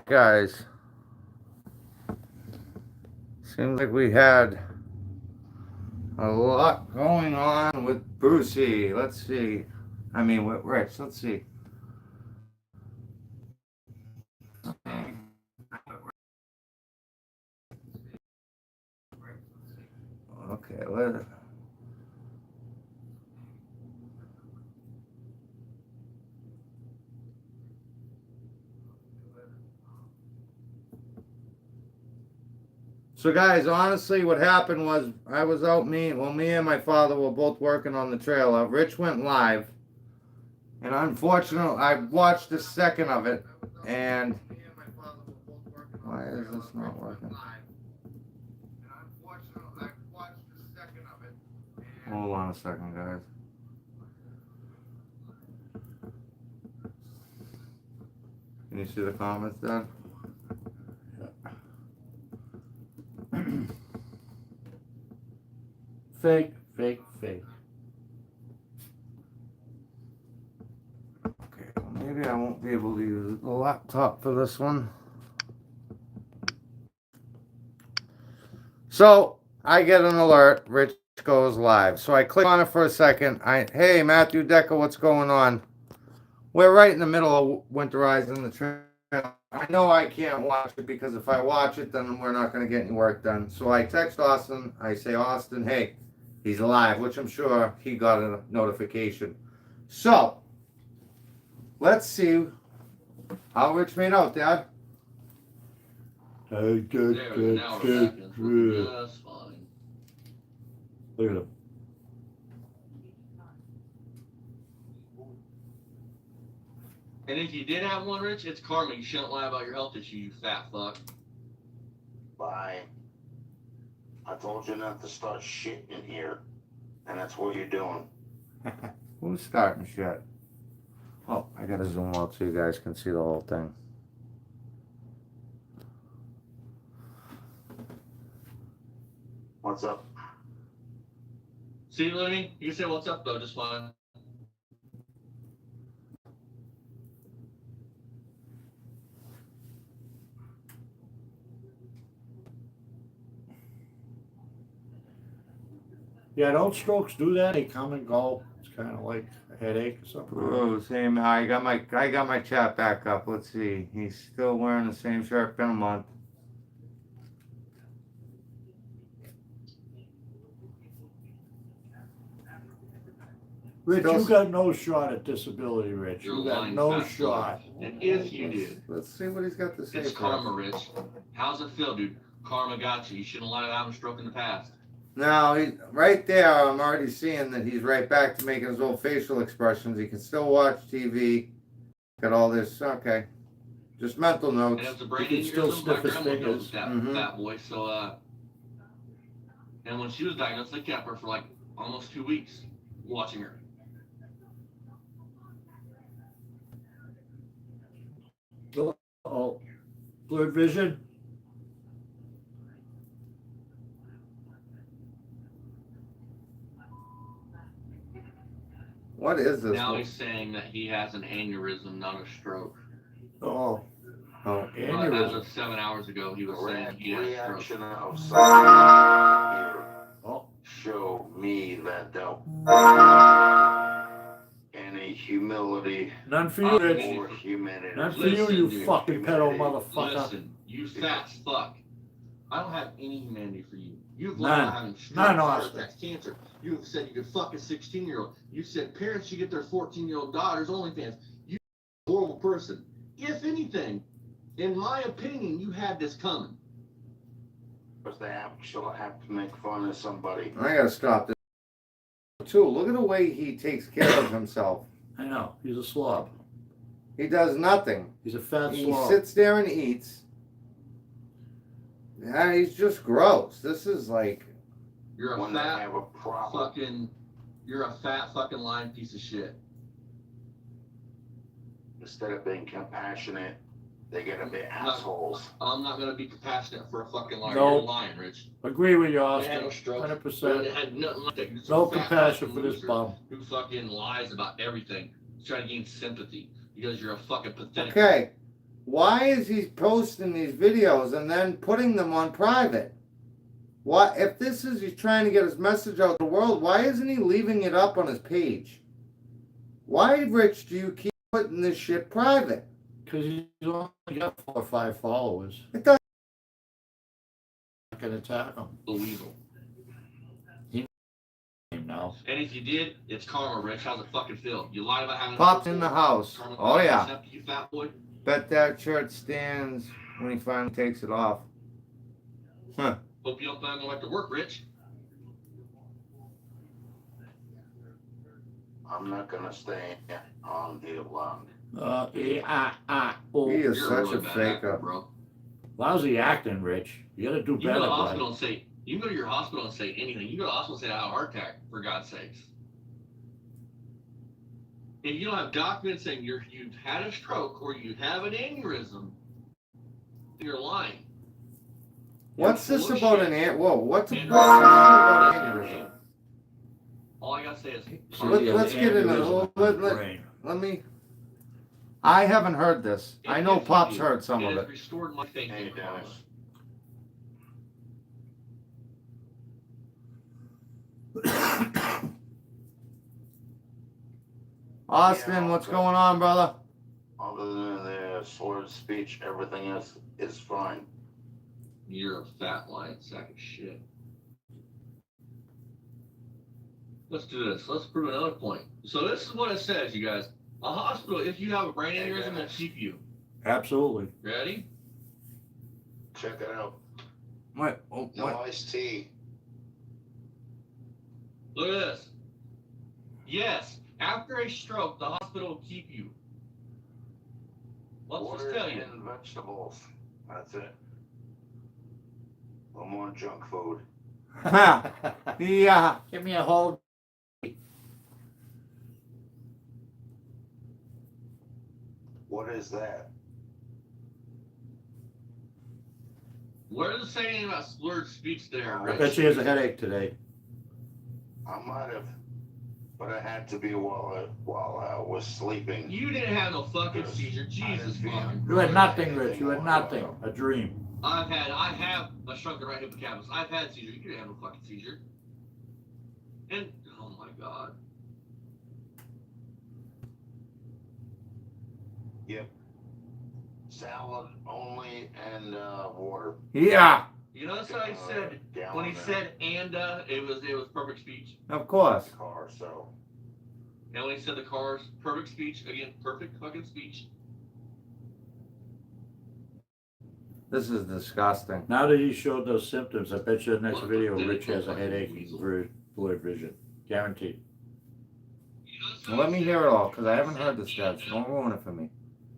Guys, seems like we had a lot going on with Brucey. Let's see. I mean, with Rich. Let's see. Okay, so guys, honestly, what happened was I was out. Me and my father were both working on the trailer. Rich went live, and unfortunately, I watched a second of it, and why is this not working? Hold on a second, guys. Can you see the comments, Dad? Fake, fake, fake. Okay, well, maybe I won't be able to use the laptop for this one. So I get an alert. Rich goes live. So I click on it for a second. Hey, Matthew Decker, what's going on? We're right in the middle of winterizing the trailer. I know I can't watch it because if I watch it, then we're not going to get any work done. So I text Austin. I say, Austin, hey, he's live, which I'm sure he got a notification. So let's see how Rich made out, Dad. There, now we're back and we're just fine. Look at him. And if you did have one, Rich, it's karma. You shouldn't lie about your health issue, you fat fuck. Bye. I told you not to start shit in here, and that's what you're doing. Who's starting shit? Oh, I gotta zoom out so you guys can see the whole thing. What's up? See, Looney? You can say what's up, though, just fine. Yeah, don't strokes do that? They come and go. It's kind of like a headache or something. Oh, same. I got my chat back up. Let's see. He's still wearing the same shirt. Been a month. Rich, you got no shot at disability, Rich. You're You got lying no fat shot. fuck. And if you did, Let's see what he's got to say. it's for karma, us. Rich. How's it feel, dude? Karma got you. You shouldn't lie about having a stroke in the past. Now, right there, I'm already seeing that he's right back to making his old facial expressions. He can still watch TV. Got all this. Okay. Just mental notes. And it's a brain You can still aneurysm. My sniff his grandma fingers. knows that Mhm. fat boy. So, and when she was diagnosed, they kept her for like almost 2 weeks watching her. Oh, blurred vision. What is this? Now he's saying that he has an aneurysm, not a stroke. Oh, Oh, But as aneurysm. of 7 hours ago, he was saying he had a stroke. Reaction of silence here. Oh, Show me that though. Any humility none for you, Rich. or humanity. None for you, you dude. fucking pedo motherfucker. Listen, you fat fuck. I don't have any humanity for you. You've None. lied about having strokes, None, heart Austin. attacks, cancer. You have said you could fuck a 16-year-old. You said parents should get their 14-year-old daughters OnlyFans. You're a horrible person. If anything, in my opinion, you had this coming. Because they actually have to make fun of somebody. I gotta stop this. Too. Look at the way he takes care of himself. I know. He's a slob. He does nothing. He's a fat He slob. sits there and eats. Yeah, he's just gross. This is like. You're a When they fat have a problem. fucking. You're a fat fucking lying piece of shit. Instead of being compassionate, they gotta be assholes. I'm not gonna be compassionate for a fucking liar. No. You're lying, Rich. Agree with you, It had Austin. no stroke. 100%. It had nothing like that. You're No some fat compassion fucking for this loser bum. Who fucking lies about everything. He's trying to gain sympathy because you're a fucking pathetic. Okay. why is he posting these videos and then putting them on private? Why, if this is he's trying to get his message out to the world, why isn't he leaving it up on his page? Why, Rich, do you keep putting this shit private? Because he's only got 4 or 5 followers. It doesn't. I can attack him. The weasel. Now. And if you did, it's karma, Rich. How's it fucking feel? You lied about having Pops in the house. Karma Oh yeah. accept you fat boy. Bet that shirt stands when he finally takes it off. Huh. Hope you don't plan to go back to work, Rich. I'm not gonna stay on here long. Oh. He is You're such really a bad faker. actor, bro. Lousy acting, Rich. You gotta do You go better, to the bud. hospital and say, you can go to your hospital and say anything. You go to the hospital and say I had a heart attack, for God's sakes. If you don't have documents saying you've had a stroke or you have an aneurysm, you're lying. What's You're this full of about shit. an ant? Whoa, what's And- about aneurysm? All I gotta say is, Let's get into it. Let me. I haven't heard this. I know Pop's heard some of it has it. restored my faith Hey, in karma. Dennis. Austin, what's going on, brother? Other than the slurred speech, everything else is fine. You're a fat lying sack of shit. Let's do this. Let's prove another point. So this is what it says, you guys. A hospital, if you have a brain aneurysm, will keep you. Absolutely. Ready? Check it out. Wait, oh, No what? iced tea. Look at this. Yes, after a stroke, the hospital will keep you. Let's Water just tell you. and vegetables. That's it. No more junk food. Yeah. Give me a whole. What is that? What does it say anything about slurred speech there, I Rich? bet she has a headache today. I might have, but it had to be while I was sleeping. You didn't have no fucking seizure. Jesus fucking You had Christ. nothing, Rich. You had nothing. A dream. I have a shrunken right hippocampus. I've had seizure. You didn't have no fucking seizure. And oh my god. Yep. Salad only and water. Yeah, You know that's what I said Down when he there. said it was perfect speech. of course. Car, so And when he said the cars, perfect speech again, perfect fucking speech. This is disgusting. Now that he showed those symptoms, I bet you the next What video, the Rich has a fuck? headache and blurred vision. Guaranteed. You know, that's Well, what let I me said. hear it all, because I haven't heard the stats. Don't ruin it for me.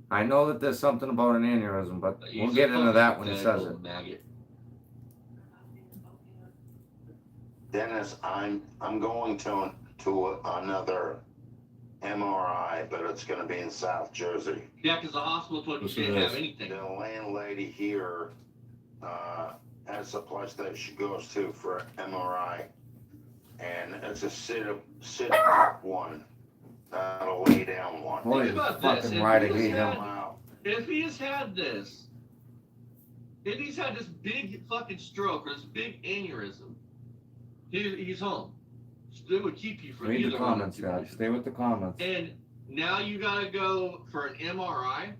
I know that there's something about an aneurysm, but we'll get into that when he says it. Maggot. Dennis, I'm going to another MRI, but it's going to be in South Jersey. Yeah, because the hospital told you Listen you to didn't have this. anything. The landlady here has a place that she goes to for MRI, and it's a sit up one, not a lay down one. Boy, Think he's about fucking this. right If to he hate was him. Wow. If he's had this, if he's had this big fucking stroke or this big aneurysm, he's home. They would keep you for Read the either one of comments, you. guys. Stay with the comments. And now you gotta go for an MRI.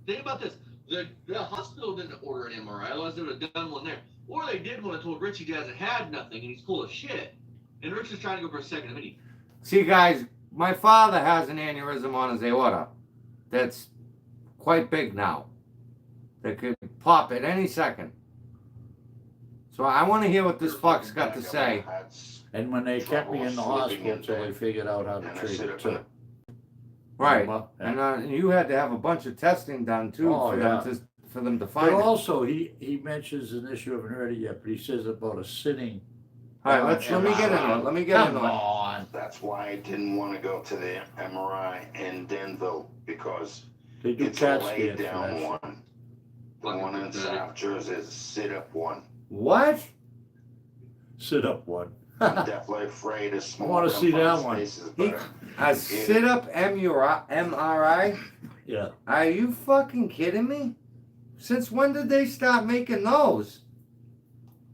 Think about this. The hospital didn't order an MRI, otherwise they would have done one there. Or they did one and told Rich he hasn't had nothing and he's full of shit. And Rich is trying to go for a second opinion. See, guys, my father has an aneurysm on his aorta that's quite big now. That could pop at any second. So I want to hear what this fuck's got to say. And when they kept me in the Trouble hospital sleeping in until they bed. figured out how to And I treat sit it up too. in Right. Remember? And you had to have a bunch of testing done too Oh, for them to find But it. also, he mentions an issue I haven't heard it yet, but he says about a sitting. All right, let me get into it. Let me get Come into it. on. That's why I didn't want to go to the MRI in Denville, because They do it's a CAT lay scans for down that. one. The one in South Jersey is a sit up one. What? Sit up one. I'm definitely afraid of small wanna see that one. spaces, He- but A sit-up MRI? Yeah. Are you fucking kidding me? Since when did they stop making those?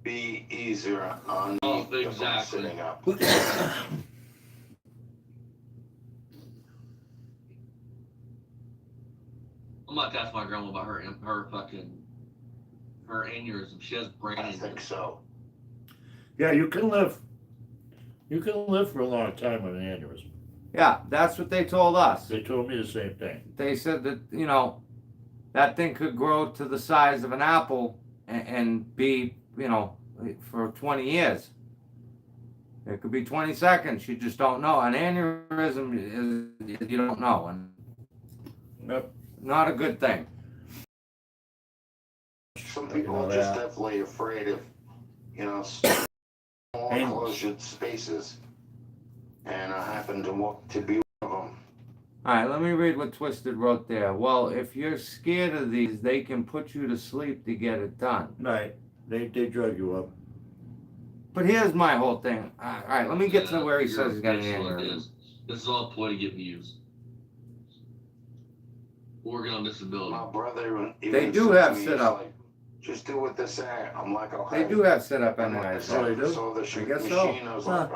Be easier on Oh, me if I'm exactly. sitting up. I'm about to ask my grandma about her aneurysm. She has brain I think aneurysm. so. Yeah, you can live. You can live for a long time with an aneurysm. Yeah, that's what they told us. They told me the same thing. They said that, you know, that thing could grow to the size of an apple and be, you know, for 20 years. It could be 20 seconds. You just don't know. An aneurysm is, you don't know. And Yep. not a good thing. Some people You know are just that. definitely afraid of, small Animals. closed spaces. And I happen to be one of them. All right, let me read what Twisted wrote there. Well, if you're scared of these, they can put you to sleep to get it done. Right. They drug you up. But here's my whole thing. All right, let me get to where he You're says he's got an bitch like aneurysm. This is all a ploy to get views. Working on disability. My brother even They do said to have me, sit he's up. like, just do what they say. I'm like, They okay. do have sit up And MRIs. Oh, they do? So the I guess so. machine, I was like,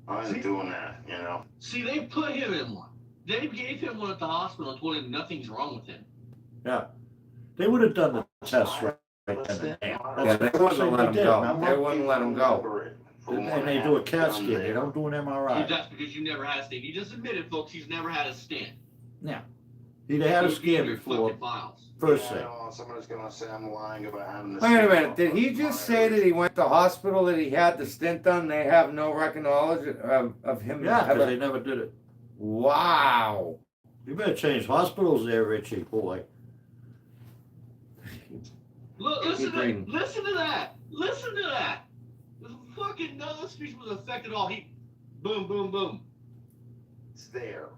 I ain't doing that. See, they put him in one. They gave him one at the hospital and told him nothing's wrong with him. Yeah. They would have done the test right then and there. Yeah, they That's wouldn't what let him did, go. remember? They wouldn't let him go. And they do a CAT scan. They don't do an MRI. That's because you never had a stent. He just admitted, folks, he's never had a stent. He'd had a He's scan in your before. fucking files. First Yeah, I thing. know, somebody's gonna say I'm lying about having this. Wait a minute. Did he just say that he went to hospital that he had the stint done? They have no record knowledge of him. Yeah, because ever- they never did it. Wow. You better change hospitals there, Richie, boy. Look, Keep reading. listen to that. Listen to that. The fucking none of the speech was affected all. He, boom, boom, boom. It's there.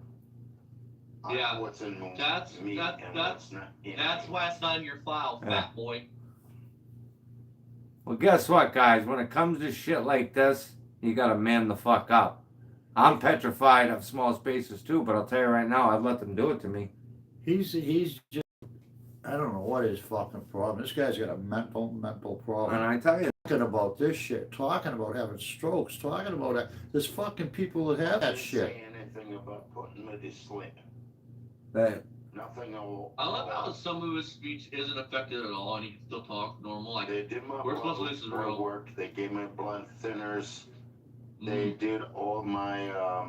Yeah, What's in me that's- and that- what's not in That's me. why it's not in your file, Yeah. fat boy. Well, guess what, guys? When it comes to shit like this, you gotta man the fuck up. I'm petrified of small spaces too, but I'll tell you right now, I'd let them do it to me. He's just, I don't know what his fucking problem. This guy's got a mental problem. And I tell you, Talking about this shit, talking about having strokes, talking about that. There's fucking people that have that Didn't shit. say anything about putting me to sleep. that Nothing. I love how some of his speech isn't affected at all, and he can still talk normal. Like, They did my We're supposed to listen to blood real. work. They gave me blood thinners. They did all my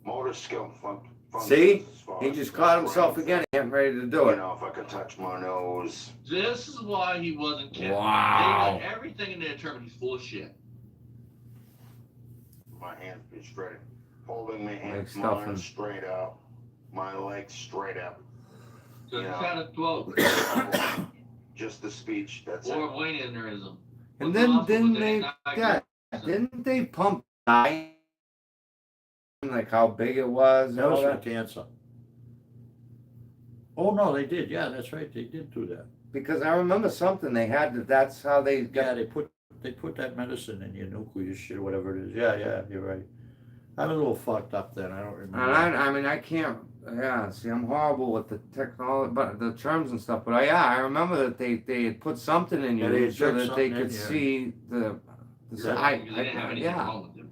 motor skill functions. See? as far he as just the caught himself strength. again, getting ready to do You it. know, if I could touch my nose. this is why he wasn't kept. Wow. They got everything and they determined he's full of shit. My hands be straight. Holding my hands stuffing. mine straight up. My legs straight up. So Yeah. he's had a throat Just the speech. That's or it. brain aneurysm. And What's then the hospital didn't with they? the Yeah, diagnosis? didn't they pump iron, like how big it was? And That was all for that? cancer. Oh no, they did. Yeah, that's right. They did do that. Because I remember something they had that. That's how they Yeah, got. they put that medicine in your nucleus shit or whatever it is. Yeah, you're right. I'm a little fucked up then. I don't remember. And I mean, I can't. Yeah, see, I'm horrible with the technology, but the terms and stuff. But I remember that they had put something in Yeah, you they had so checked that they something could in, yeah. see the. Yeah. Because they didn't have anything yeah. wrong with him.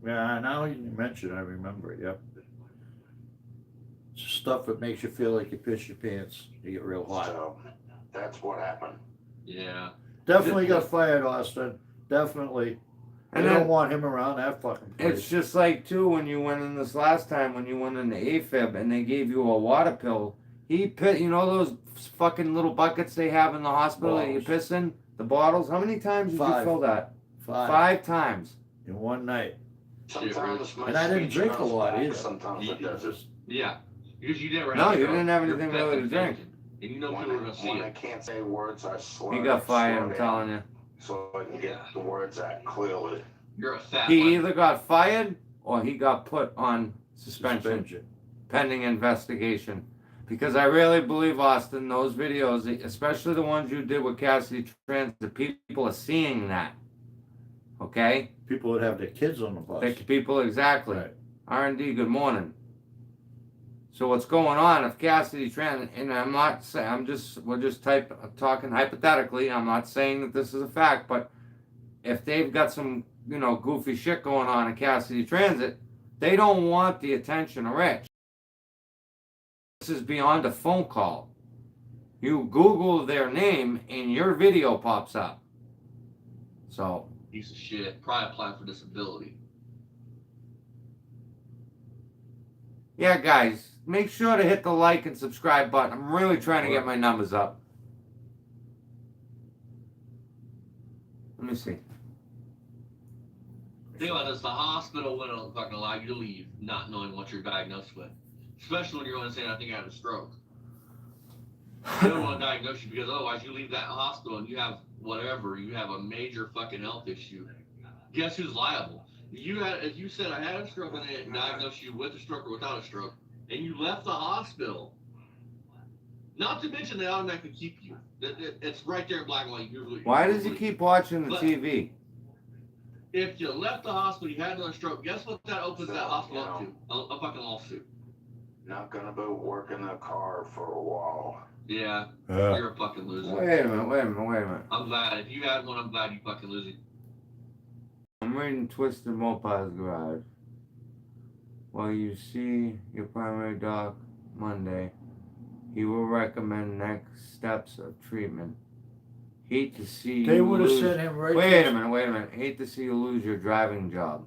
Yeah, now you mention it, I remember it, yep. It's stuff that makes you feel like you piss your pants. You get real hot. So that's what happened. Yeah. Definitely got fired, Austin. Definitely. They And don't then want him around that fucking place. it's just like too when you went in this last time when you went in the AFib and they gave you a water pill. He put, you know those fucking little buckets they have in the hospital that you Bottles. piss in, the bottles. How many times did you 5. fill that? 5 5 times. in one night. Sometimes my And I didn't speech drink a comes lot back, either. Sometimes it doesn't. Yeah. Because you never No, had you to didn't have You're anything fat really to and drink. thinking, and you know When, people are going to see when I it. can't say words, I slow He got fired. slow I'm down telling you. So I can get the words out clearly. You're a fat He one. either got fired or he got put on suspension pending investigation. Because I really believe, Austin, those videos, especially the ones you did with Cassidy Trans, the people are seeing that. Okay? People would have their kids on the bus. The people, exactly. Right. R&D, good morning. So what's going on if Cassidy Trent, and I'm not saying, we're just talking hypothetically, I'm not saying that this is a fact, but if they've got some, goofy shit going on in Cassidy Transit, they don't want the attention of Rich. This is beyond a phone call. You Google their name and your video pops up. So. Piece of shit. Probably applying for disability. Yeah, guys, make sure to hit the like and subscribe button. I'm really trying to get my numbers up. Let me see. Think about this, the hospital wouldn't fucking allow you to leave not knowing what you're diagnosed with. Especially when you're going to say, I think I had a stroke. They don't want to diagnose you because otherwise you leave that hospital and you have whatever, you have a major fucking health issue. Guess who's liable? If you said I had a stroke and they diagnosed you with a stroke or without a stroke, and you left the hospital, not to mention they automatically keep you. It's right there in black and white. Why does he keep watching the TV? If you left the hospital, you had another stroke, guess what that opens that hospital up to? A fucking lawsuit. Not gonna be working the car for a while. Yeah, you're a fucking loser. Wait a minute. I'm glad. If you had one, I'm glad you fucking lose it. I'm reading Twisted Moped's Garage. While you see your primary doc Monday, he will recommend next steps of treatment. Hate to see They you would have lose. sent him right. Wait a minute. Hate to see you lose your driving job.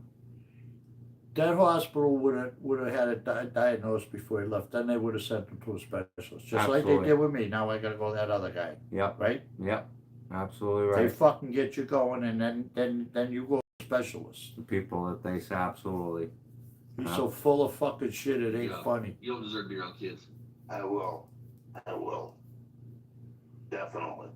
That hospital would have had it diagnosed before he left. Then they would have sent him to a specialist, just like they Absolutely. did with me. Now I gotta go to that other guy, Yep, right? absolutely They right. fucking get you going, and then you go to a specialist. The people that they say, absolutely. He's so full of fucking shit, it ain't Yeah. funny. You don't deserve to be around kids. I will. Definitely.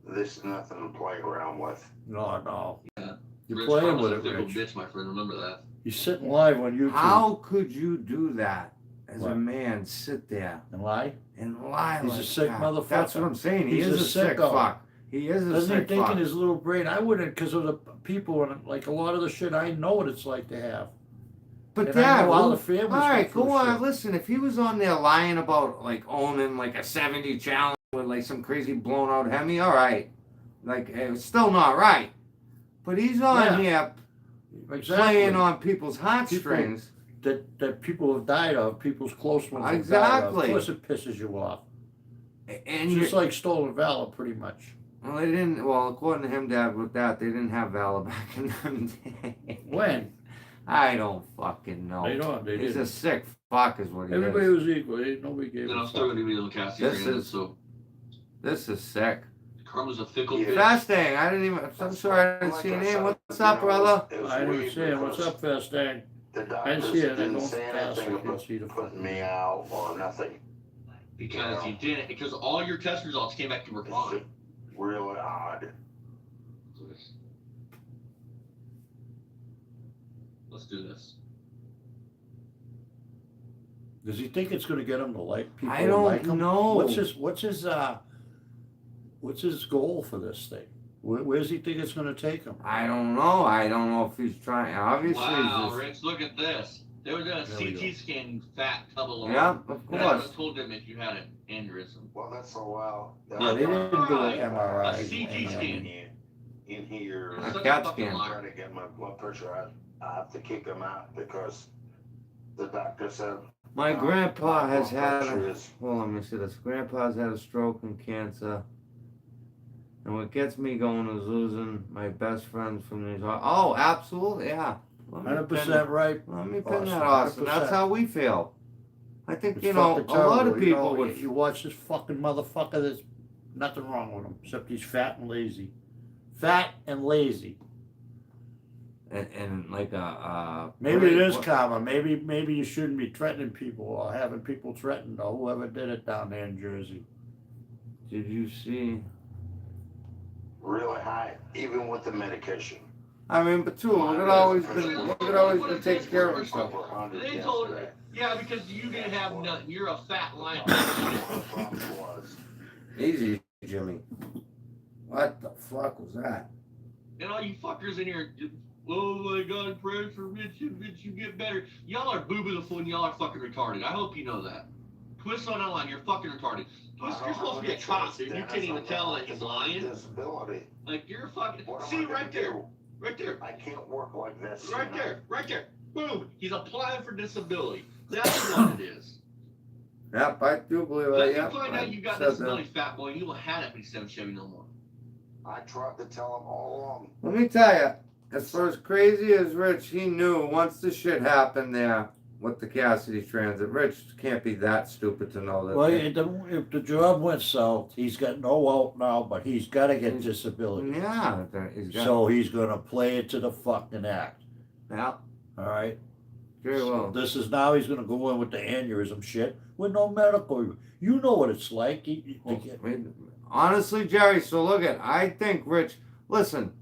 This is nothing to play around with. No. Yeah. You're Rich playing Karma's with a it, fickle Rich. bitch, my friend. Remember that. He's sitting live on YouTube How could you do that as a What? man? Sit there and lie. and lie He's a like sick that. motherfucker. That's what I'm saying. He He's is a a sick sicko. fuck. He is a Doesn't he sick think fuck. in his little brain? I wouldn't, because of the people and like a lot of the shit I know what it's like to have. But And I Dad, know how well, the families all right, go through go on. shit. Listen, if he was on there lying about like owning like a 70 challenge with like some crazy blown out Hemi, all right, like it's still not right. But he's on here Exactly. playing on people's heartstrings. that people have died of, people's close ones have died of. Exactly. Of course it pisses you off. And Just like stolen valor, pretty much. well, they didn't. Well, according to him, Dad, with that, they didn't have valor back in them days. When? I don't fucking know. They don't. They He's didn't. a sick fuck, is what he Everybody is. was equal. Nobody gave And a I'm still fuck. going to be on Cassie This Brandon, is- so This is sick. Karma's a fickle Yeah. bitch. Fastang, I didn't even. I'm sorry, I didn't see your name. What's up, brother? It was I didn't weird see it. What's because up, Fastang? The I doctors see it. I didn't don't say fast. I anything can't see the about putting me out or nothing. Because you didn't. Because all your test results came back to were It's fine. just really odd. Let's do this. Does he think it's going to get him to like people? I to don't like him? know. What's his goal for this thing? Where does he think it's going to take him? I don't know. I don't know if he's trying. Obviously, Wow, he's just. Rich, look at this. They were doing a There we CT scan, you fat tub of Yeah, of And I would course. have told them if you had an aneurysm. Well, that's a while. Yeah, they didn't do an MRI. A CT scan. In here, You're A such CAT fucking scan. liar. trying to get my blood pressure. I have to kick him out because the doctor said My grandpa my has blood had. pressure is Well, let me see this. Grandpa's had a stroke and cancer. And what gets me going is losing my best friends from these. Oh, absolutely, yeah. Let me 100% right. Let me pin Austin, that, Austin. 100%. That's how we feel. I think, It's you know, fucking a lot terrible. of people you know, would. You watch this fucking motherfucker. There's nothing wrong with him except he's fat and lazy. Fat and lazy. And like a. Maybe it is karma. Maybe you shouldn't be threatening people or having people threatened or whoever did it down there in Jersey. Did you see? really high, even with the medication. I mean, but too, look at always been taking care of himself. Over 100 They told yesterday. Yeah, because you didn't have nothing. You're a fat lion. The problem was, Easy, Jimmy. What the fuck was that? And all you fuckers in here Oh my God, prayers for Rich and Rich, you get better. Y'all are boo-boo the fool and y'all are fucking retarded. I hope you know that. Twist on that line, you're fucking retarded. Twist, you're supposed to be a cop, dude. You can't even tell that he's lying. Disability. Like, you're fucking. What am See, I gonna right there. do? Right there. I can't work like this. Right you know? there. Right there. Boom. He's applying for disability. That's what it is. Yep, I do believe Let that. me Yep, find I out you got said that. disability, fat boy. You won't have that 57 Chevy no more. I tried to tell him all along. Let me tell you, as far as crazy as Rich, he knew once the shit happened there with the Cassidy Transit. Rich can't be that stupid to know that. Well, if the job went south, he's got no out now, but he's got to get disability. Yeah, he's got. So he's gonna play it to the fucking act. Yeah, All right. very So well. this is now he's gonna go in with the aneurysm shit with no medical. You know what it's like. Honestly, Jerry. So look at. I think Rich. Listen,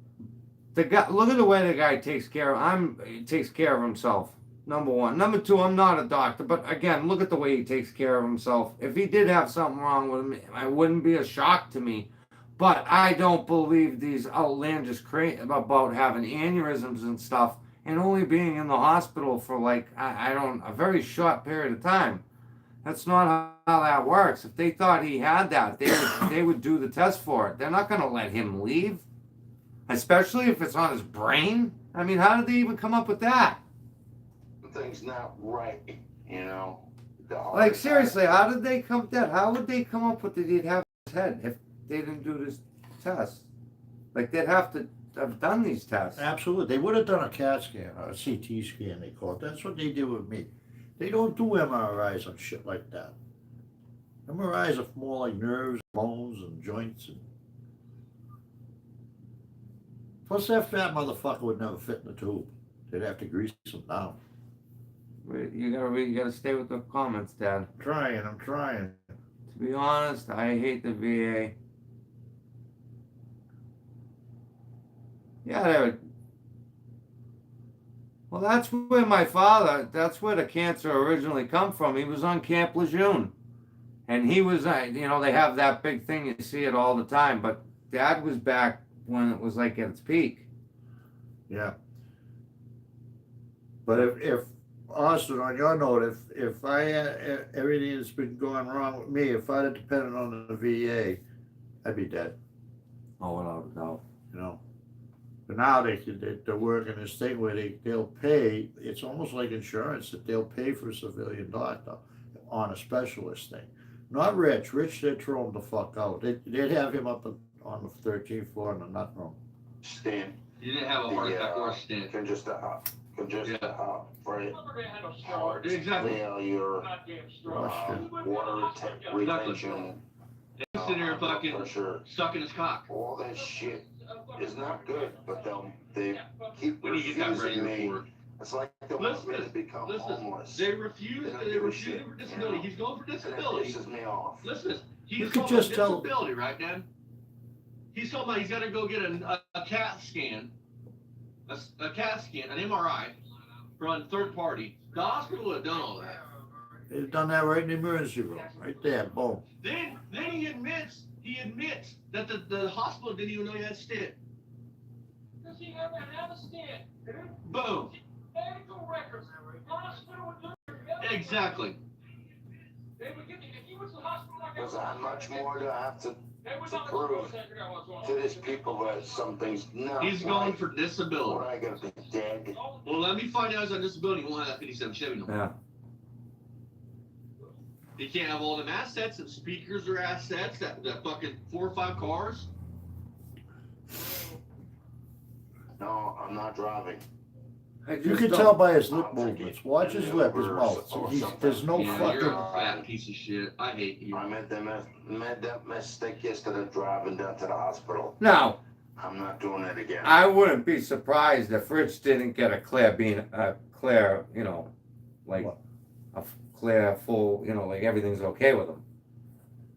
the guy. Look at the way the guy takes care of. He takes care of himself. Number one. Number two. I'm not a doctor, but again, look at the way he takes care of himself. If he did have something wrong with him, it wouldn't be a shock to me. But I don't believe these outlandish about having aneurysms and stuff and only being in the hospital for like a very short period of time. That's not how that works. If they thought he had that, they would do the test for it. They're not going to let him leave, especially if it's on his brain. I mean, how did they even come up with that? Things not right, you know. Like seriously, how did they come up with that? How would they come up with that he'd have his head if they didn't do this test? Like they'd have to have done these tests. Absolutely. They would have done a CAT scan or a CT scan, they call it. That's what they did with me. They don't do MRIs on shit like that. MRIs are more like nerves, bones, and joints. And... Plus, that fat motherfucker would never fit in the tube. They'd have to grease him down. You gotta stay with the comments, Dad. I'm trying. To be honest, I hate the VA. Yeah, well, that's where that's where the cancer originally come from. He was on Camp Lejeune. And he was, they have that big thing, you see it all the time. But Dad was back when it was like at its peak. Yeah. But if Austin, on your note, if I had everything that's been going wrong with me, if I'd have depended on the VA, I'd be dead. Oh, without a doubt. You know. But now they're working this thing where they'll pay. It's almost like insurance that they'll pay for a civilian doctor on a specialist thing. Not Rich. Rich, they'd throw him the fuck out. They'd have him up on the 13th floor in the nut room. Stent. You didn't have a heart attack or a stent. Congestive heart Exactly. failure, water retention, Sitting there fucking pressure. sucking his cock. All that shit is not good, but they keep We need to get that refusing ready me. report. It's like they want me to become homeless. They refuse for disability. He's going for And it disability. pisses me off. Listen, You he's could going just for tell- disability, right, Dan? He's talking about he's got to go get a CAT scan, a CAT scan, an MRI from third party. The hospital would have done all that. They've done that right in the emergency room, right there, boom. Then he admits that the hospital didn't even know he had stent. Because he never had a stent, dude. Boom. Medical records. Hospital would do it. Exactly. They would get if he was to the hospital like Because how much more do I have to they would to not prove to these people that something's not He's going right? for disability. What, I gotta be dead? Well, let me find out he's on disability. He won't have that 57 Chevy no more. Yeah. He can't have all them assets, and speakers are assets, that fucking 4 or 5 cars. No, I'm not driving. You can tell by his lip movements. Watch his lip, his mouth. There's no Yeah, fucking. you're a fat piece of shit. I hate you. I made that mistake yesterday driving down to the hospital. Now, I'm not doing it again. I wouldn't be surprised if Rich didn't get a clear like What? a clear, full, like everything's okay with him.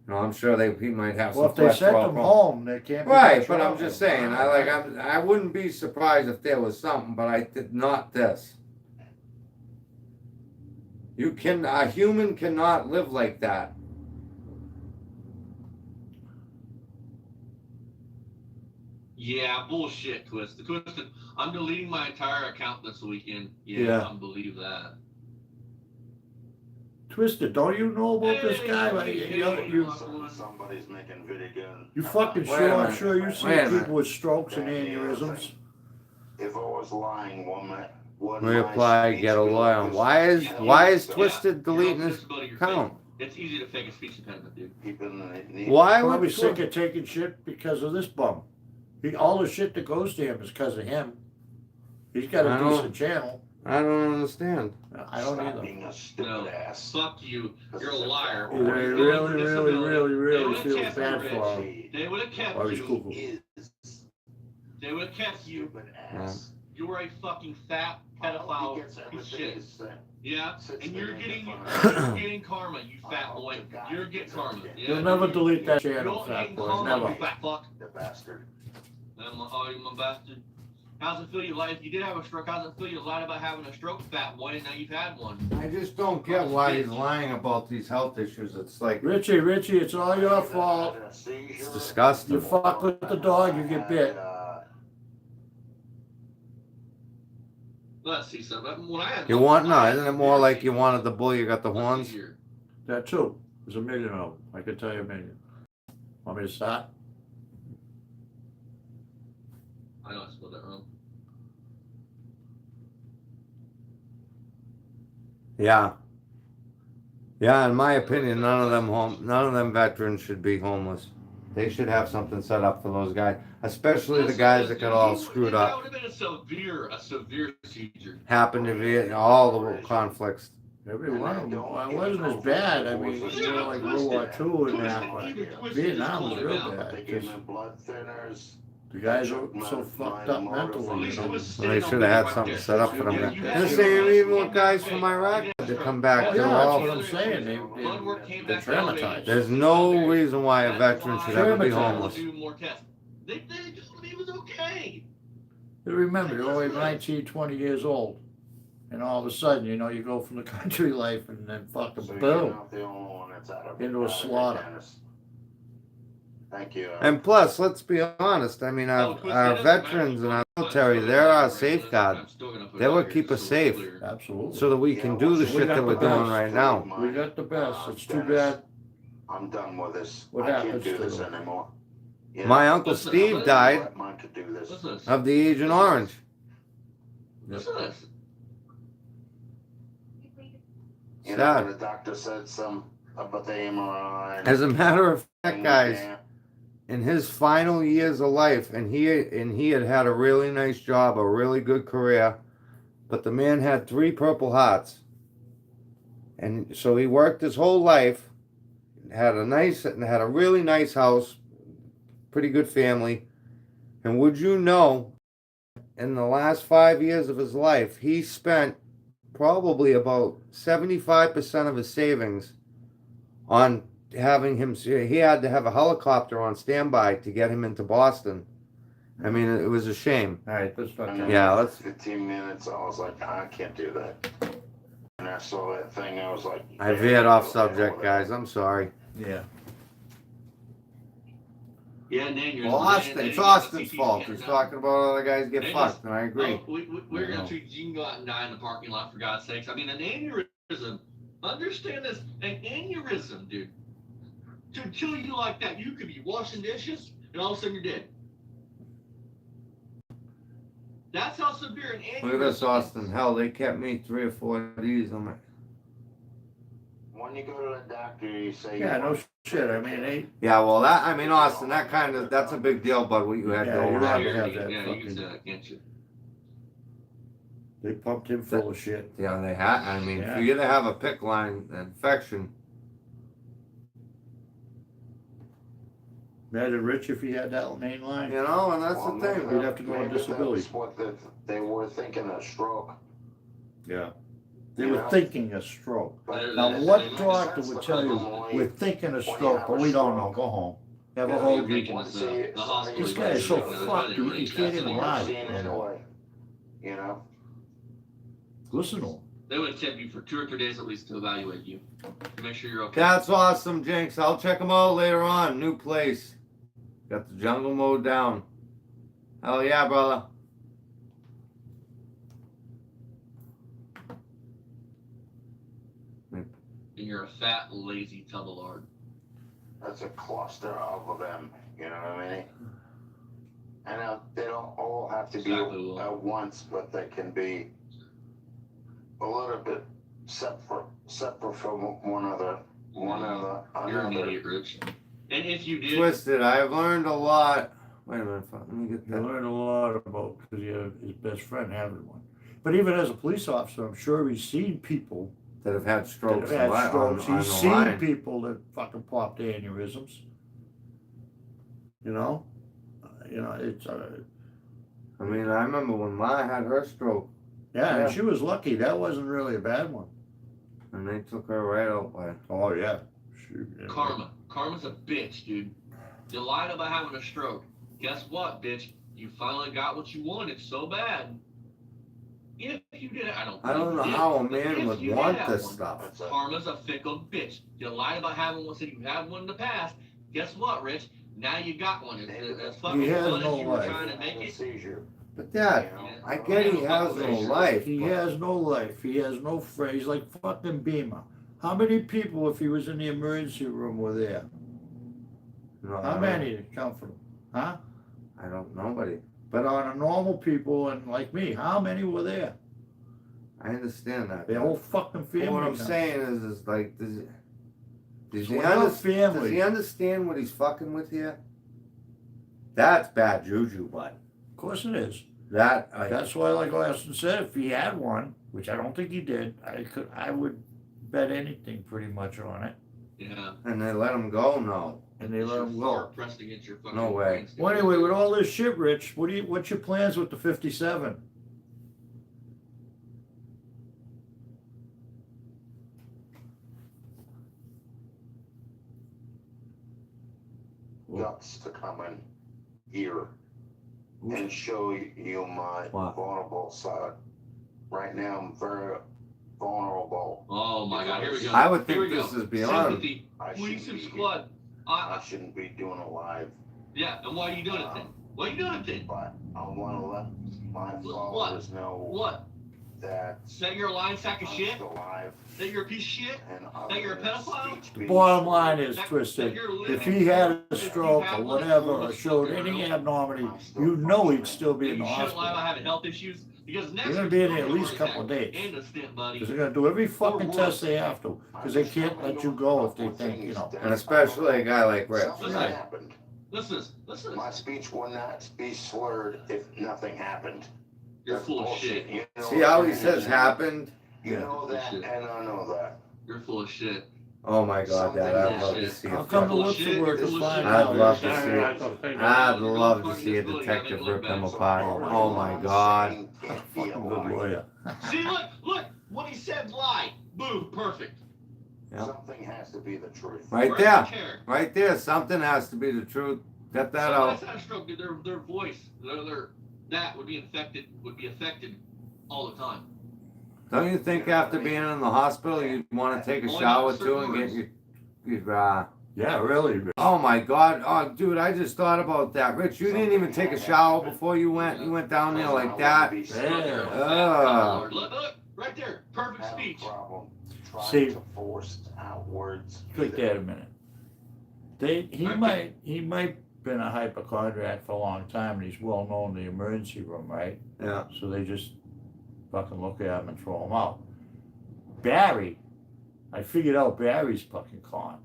I'm sure he might have Well, some if they sent cholesterol them problems. home, they can't. be Right, much but I'm wrong just with saying, them. I wouldn't be surprised if there was something, but I did not this. A human cannot live like that. Yeah, bullshit, Twisted. I'm deleting my entire account this weekend. Yeah, Yeah. I can't believe that. Twisted, don't you know about this Hey, guy? Like, hey, you Somebody's making video. you fucking Wait a sure? I'm minute. sure you see Wait a minute. people with strokes and aneurysms. If I was lying, one Reapply, get a lawyer. Why is Twisted deleting You know, his disability or account? fake. It's easy to fake a speech impediment, dude. Why Probably would sick of taking shit because of this bum. All the shit that goes to him is because of him. He's got I a don't- decent channel. I don't understand. I don't Stop either. being a stupid No. ass. Fuck you. You're a liar. He You're really, going for really, disability. really, They really would've feels kept bad you, for Rich. him. They would have kept Or he's you. cuckoo. They would have kept you. Stupid ass. You were a fucking fat pedophile He gets piece of everything shit. to say. Yeah, Sits and there you're making getting fun you're getting karma, you fat boy. You're getting karma. Yeah, You'll never you're- delete that You're channel, not fat getting boy. karma, Never. you fat fuck. The bastard. Oh, you my bastard. How's it feel you lied? If you did have a stroke, how's it feel you lied about having a stroke, fat boy, and now you've had one? I just don't get why he's lying about these health issues. It's like, Richie, it's all your fault. it's disgusting. You fuck with the dog, you get bit. Let's see something. When I had You want, no, isn't it more like you wanted the bull, you got the horns? Here. That too. There's a million of them. I can tell you a million. Want me to start? I know I spelled that wrong. Yeah. Yeah, in my opinion, none of them veterans should be homeless. They should have something set up for those guys, especially the guys that got all screwed That up. would have been a severe seizure. Happened to be all the conflicts. Every one of them. Well, it wasn't as bad. I mean, you know, like World War II and that. But Vietnam was real bad. They gave 'cause him blood thinners. the guys were so fucked up mentally. You know? So they should have had something set up for them. And the same even with guys from Iraq to come back. Oh, They're yeah, that's all, what I'm saying. They're traumatized. there's no reason why a veteran should ever be homeless. Do more tests. They told me he was okay. You remember, they're only 19, 20 years old. And all of a sudden, you know, you go from the country life and then fucking So you're boom. not the only one that's out of Into a slaughter. Thank you. And plus, let's be honest. I mean, our veterans and our military, they're our safeguard. They would keep us safe. Absolutely. So that we can do the shit that we're doing right now. We got the best. It's too bad. I'm done with this. What I can't happens do to this them? anymore. You My know, Uncle Listen, Steve died mine could do this. Listen to this. of the Agent Orange. Listen to this. You Sad. know, the doctor said some about the MRI. and- As a matter of fact, guys, Yeah. in his final years of life, and he had a really nice job, a really good career, but the man had 3 Purple Hearts, and so he worked his whole life, had a really nice house, pretty good family, and would you know, in the last 5 years of his life, he spent probably about 75% of his savings on having him. He had to have a helicopter on standby to get him into Boston. I mean, it was a shame. All right, let's not. And Yeah, after let's- 15 minutes, I was like, I can't do that. And I saw that thing, I was like, I veered off subject, guys. I'm sorry. Yeah. Yeah, Nan, you're. Well, Austin, it's Austin's fault. He's talking about other guys get They fucked, and I agree. We're You gonna know. treat you can go out and die in the parking lot for God's sakes. I mean, an aneurysm. Understand this, an aneurysm, dude. To kill you like that, you could be washing dishes, and all of a sudden you're dead. That's how severe an aneurysm Look at this, is. Austin. Hell, they kept me 3 or 4 of these. I'm like, when you go to the doctor, you say, Yeah, you no want- shit. I mean, yeah, well, Austin, that's a big deal, bud. What you had Yeah, going you on. have to Yeah, have that you can fucking- say that, can't you? they pumped him full of shit. Yeah, they had. I mean, Yeah. for you to have a PICC line infection, Imagine Rich if he had that main line. you know, and that's Well, the thing. We'd have to go on maybe that disability. was what they were thinking of stroke. Yeah. They were thinking a stroke. But Now, That's- what that makes doctor sense would because tell you, normally we're thinking a when you stroke, have but a we don't know, stroke- go home. Have a Yeah, whole you're drink. thinking Once it's, you- the hospital. This guy is so you know, fucked, they dude, really he can't even test lie. him. seen anyway, you know? Listen to him. They would have kept you for 2 or 3 days at least to evaluate you, to make sure you're okay. That's awesome, Jinx. I'll check them out later on. New place. Got the jungle mode down. Hell yeah, brother. And you're a fat, lazy tub of lard. That's a cluster of them, you know what I mean? And they don't all have to be Exactly, Will. at once, but they can be a little bit separate from one another. You're an idiot, Rich. And if you did, Twisted. I've learned a lot. Wait a minute. Let me get You that. learn a lot about because his best friend having one. But even as a police officer, I'm sure he's seen people That have had that strokes. have on had strokes. on He's the seen line. people that fucking popped aneurysms. You know, it's I mean, I remember when Ma had her stroke, yeah, Yeah. and she was lucky. That wasn't really a bad one. and they took her right out by. Oh yeah, karma. Karma's a bitch, dude. You lied about having a stroke. Guess what, bitch? You finally got what you wanted so bad. If you did it, I don't know think how a you did, but man if would you did want have this one, stuff. That's a, Karma's a fickle bitch. You lied about having one, said you had one in the past. Guess what, Rich? Now you got one. As fucking He has fun no as you were life. trying to make it. seizure. But Dad, you know? I get he has no life. He but- has no life. He has no friends. He's like fucking Beamer. How many people, if he was in the emergency room, were there? No, I How don't- many to comfort him? Huh? I don't. Nobody. But on a normal people and like me, how many were there? I understand that. Their whole fucking family. But what I'm comes. saying is like, does he Without understand? Does family. he understand what he's fucking with here? That's bad juju, bud. Of course it is. That That's why, like Austin said, if he had one, which I don't think he did, I would bet anything pretty much on it. Yeah. and they let him go. No, And they let Your him fart go. pressed against your fucking No way. brain. Well, anyway, with all this shit, Rich, what's your plans with the 57? Guts to come in here and show you my What? vulnerable side. Right now, I'm very vulnerable. Oh my God! Here we go. I would Here think we go. this is beyond. Sympathy. I Police shouldn't and be, squad. I shouldn't be doing it live, Yeah. And why are you doing it then? Why are you doing it then? but I want to let my What? followers know What? that That you're a lying sack of I'm shit? still alive That you're a piece of shit? and That you're a other than pedophile? speech The being bottom line is, That Twisted, you're if living he had a if you stroke have or one, whatever, it's or showed fucking any real. abnormality, I'm still you know he'd functioning. still be in the You shouldn't lie about hospital. having health issues because next You're gonna year's be in gonna there at be a least a heart couple attack days. And a stent, buddy. Because they're gonna do every fucking worse. test they have to, because they can't let you go if they think, you know. And especially a guy like Rich. Something Right. happened. Listen, listen. My speech would not be slurred if nothing happened. You're That's full of bullshit. shit. You know See how he everything says happened. happened? You Yeah. know that, Bullshit. and I know that. You're full of shit. Oh my God, Dad! I'd love to Bullshit. see How it. come the Full of looks shit, of work you're is full of fine shit. now? I'd love to Rich? see it. I'd I'd love to see a detective rip them apart. Oh my God! Fucking good lawyer. See, look. What he said, lie. Boom, perfect. Yeah. Something has to be the truth. Right Right there, chair. right there. Something has to be the truth. Get that out. Somebody's had a stroke, dude, their voice, that would be affected all the time. Don't you think after being in the hospital you'd want to take a shower too and get your Yeah, really, Rich. Oh my God! Oh, dude, I just thought about that. Rich, you didn't even take a shower before you went. You went down there like that. Yeah. Look, right there, perfect Have a speech. problem trying See- to force out words. Click that a minute. He might been a hypochondriac for a long time, and he's well known in the emergency room, right? Yeah. So they just fucking look at him and throw him out. Barry, I figured out Barry's fucking con.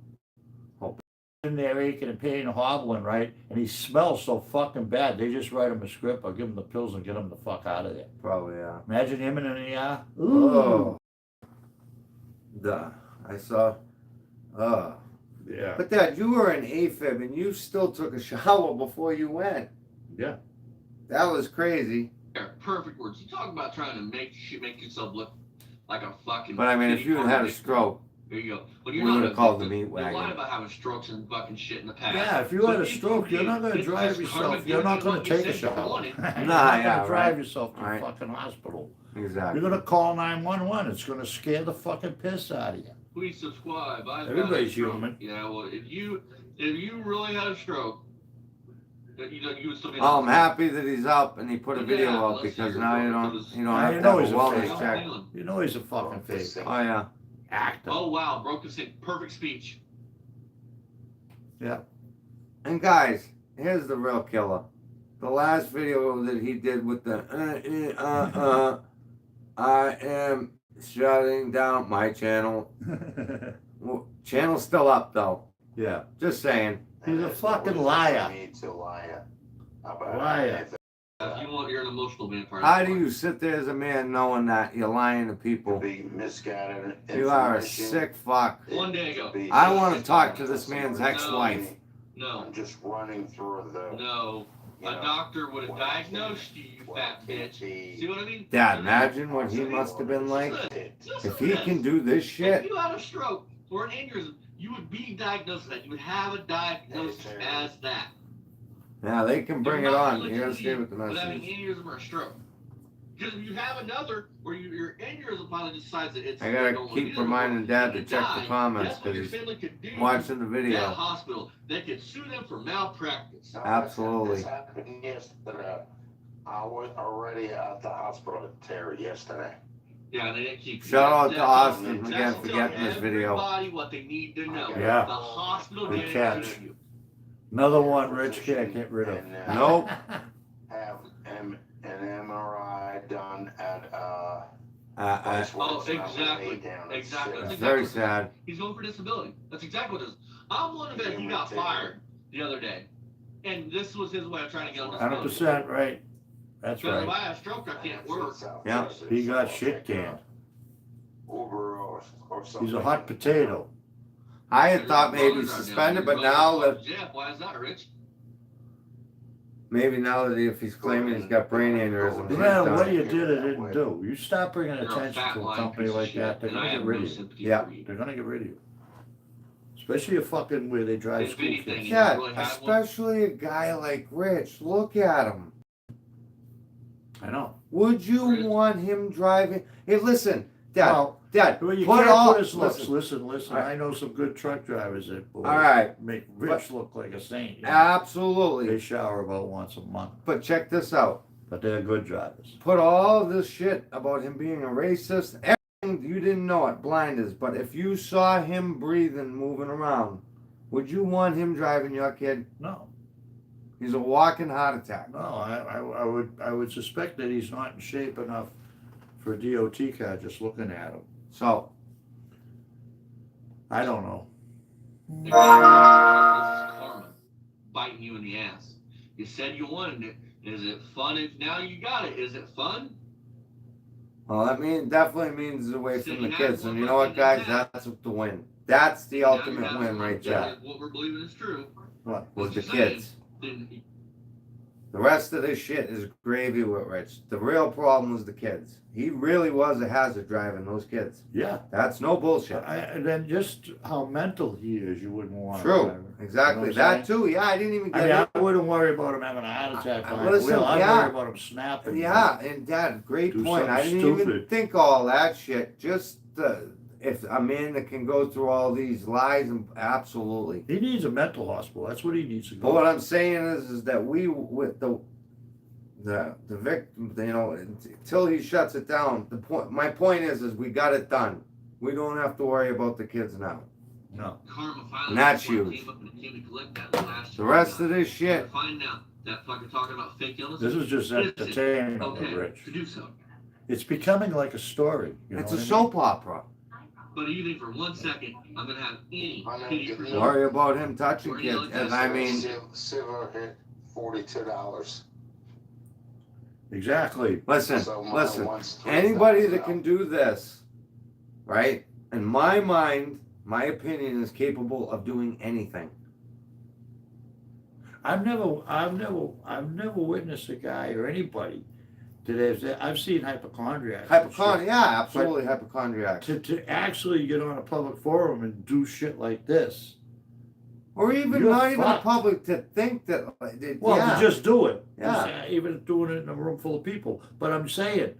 Oh. In there aching and pain and hobbling, right? And he smells so fucking bad. They just write him a script or give him the pills and get him the fuck out of there. Probably, yeah. Imagine him in an ER. Oh. Duh. I saw. Yeah. But Dad, you were in AFib and you still took a shower before you went. Yeah. That was crazy. There, perfect words. You talk about trying to make yourself look like a fucking. But I mean, if pity you had had a party. stroke, There you go. When we you're not would a have called the victim, meat you wagon. lied about having strokes and fucking shit in the past. Yeah, if you So had a if stroke, you're not gonna did drive this karma yourself. You're not give gonna you what take you a said you shower. wanted, You're not yeah, gonna drive right. yourself to the Right. fucking hospital. Exactly. You're gonna call 911. It's gonna scare the fucking piss out of you. Please subscribe. I've got Everybody's a stroke. human. Yeah, well, if you really had a stroke, You would still be. Oh, I'm happy that he's up and he put a video Yeah, out let's because hear now it. you Now don't you have to know have he's a a wellness fake. check. You know he's a fucking fake Oh yeah. actor. Oh wow, broke the sync. Perfect speech. Yeah. And guys, here's the real killer. The last video that he did with the I am shutting down my channel. Well, channel's still up though. Yeah. Just saying. He's a And there's fucking no reason liar. for me to lie about Liar. anything. If you want, you're an emotional vampire. How do you sit there as a man knowing that you're lying to To people? be misguided You are a information. sick fuck. One day ago. I want to talk to this man's ex-wife. No, I'm just running through the. no. you A know, doctor would have what I diagnosed you, you what fat can bitch. be- See what I mean? Dad, imagine what he must have been like. Listen If to he this. can do this If shit, you had a stroke or an aneurysm, you would be diagnosed with that. You would have a diagnosis Hey, Terry. as that. now they can bring it You're not on. really You gotta gonna stay with the With having message. aneurysm or a stroke. Because if you have another where your aneurysm finally decides that it's I you gotta don't wanna keep do it reminding anymore, Dad to you check the die, comments guess what your because family could do? he's watching the That video. hospital, they could sue them for malpractice. No, Absolutely. This happened yesterday. I was already at the hospital, Terry, yesterday. Yeah, they didn't keep. Shout out to that's- Austin that's again to for tell getting this video. Everybody what they need to know. Yeah. The hospital Good didn't catch. do you. Another one Rich can't get rid of. And, Nope. Have an MRI done at It's Oh, exactly. Exactly. That's very exactly- sad. He's going for disability. That's exactly what it is. I'm willing to bet he got fired the other day. And this was his way of trying to get on disability. 100% right. That's Because if right. I have a stroke, I can't work. Yeah. He got shit canned. Uber or something. He's a hot potato. I had thought Your maybe brothers are suspended, down but there. now Your that Jeff, why is that, Rich? maybe now that if he's claiming he's got brain aneurysm, No he's matter what done. you did or didn't do, you stop bringing You're a attention fat to a lying company piece of like shit, that, they're and I gonna have get rid no of you. sympathy Yeah. for you. They're gonna get rid of you. Especially a fucking where they drive If school anything, kids. you Yeah, really have one? especially a guy like Rich. Look at him. I know. Would you Rich. want him driving? Hey, listen, Dad. Well, Dad, well, you put can't all. put his looks. Listen, Listen. All right. I know some good truck drivers that boy, all right, make Rich look like a saint. you know. They absolutely. shower about once a month, But check this out. but they're good drivers. Put all this shit about him being a racist. Everything you didn't know it, blinders. But if you saw him breathing, moving around, would you want him driving your kid? No, He's a walking heart attack. no, I would suspect that he's not in shape enough for a DOT car just looking at him. So I don't know. This is karma biting you in the ass. You said you wanted it. Is it fun if now you got it? Is it fun? well, that definitely means away So from you the have kids. And one you know what, more guys? thing than That's the win. That's the Now you ultimate have win right there. What we're believing is true. What? Was the What you're saying. kids. Then The rest of this shit is gravy with Rich. The real problem was the kids. He really was a hazard driving those kids. Yeah. That's no bullshit. And then just how mental he is, you wouldn't want. True. Exactly. You know what I'm That too. Yeah, I didn't even I get mean, it. I wouldn't worry about him having a heart attack behind the Listen, wheel. I'd yeah. worry about him snapping. Yeah, and Dad, great Do point. I something didn't even stupid. think all that shit. Just if a man that can go through all these lies and absolutely. He needs a mental hospital. That's what he needs to go. But what I'm saying is that we with the victim, you know, until he shuts it down. My point is we got it done. We don't have to worry about the kids now. No. karma finally And that's came huge. up and it came to collect that last The rest of this shit. Find out that fucker talking about fake illness. This is just Listen, entertainment, okay Rich. to do so. It's becoming like a story. You know It's a what I mean? soap opera. But you think for 1 second I'm gonna have any pity for you. Worry about him touching kids. And I mean, Silver hit $42. Exactly. listen, So mine listen. wants Anybody that $3,000. can do this, right? In my mind, my opinion is capable of doing anything. I've never witnessed a guy or anybody that has. I've seen hypochondriacs. and Hypochondriac, yeah, absolutely hypochondriac. shit. To actually get on a public forum and do shit like this. Or even You're not even the fucked. public to think that. Well, yeah. to just do it. Yeah. Even doing it in a room full of people. But I'm saying,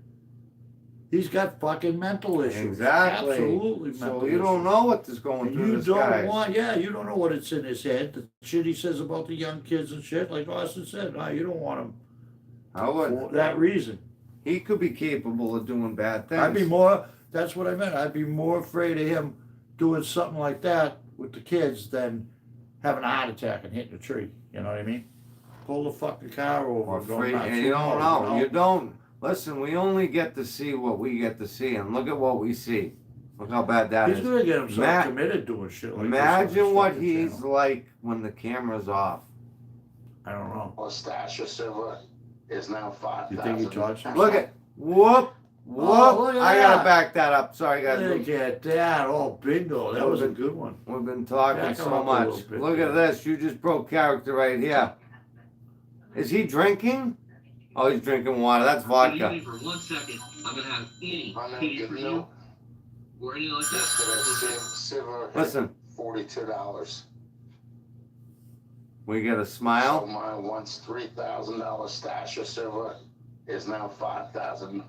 He's got fucking mental issues. Exactly. Absolutely mental So you don't issues. know what is going And through you this don't guy. want, yeah, you don't know what it's in his head. The shit he says about the young kids and shit, like Austin said, no, you don't want him I would. for that reason. He could be capable of doing bad things. I'd be more, that's what I meant, I'd be more afraid of him doing something like that with the kids than having a heart attack and hitting a tree, you know what I mean? Pull the fucking car over Or and go free, nuts. and Who you don't knows, know. You don't. Listen, we only get to see what we get to see, and look at what we see. Look how bad that He's is. gonna get himself Ma- committed doing shit like this. on Imagine his what fucking he's channel. like when the camera's off. I don't know. Stasha Silva is now You think he 5,000. taught you? Look at whoop. Oh, look at I that. gotta back that up. Sorry, guys. Look at that. Oh, bingo. That was a good one. We've been talking Back so her up a much. little bit, Look yeah. at this. You just broke character right here. Is he drinking? Oh, he's drinking water. That's Can you vodka. leave me for 1 second? I'm gonna have any I'm gonna pity give for you you or anything like yesterday, that. Silver hit Listen, $42. we get a So smile. my once $3,000 Stasha Silver is now 5,000.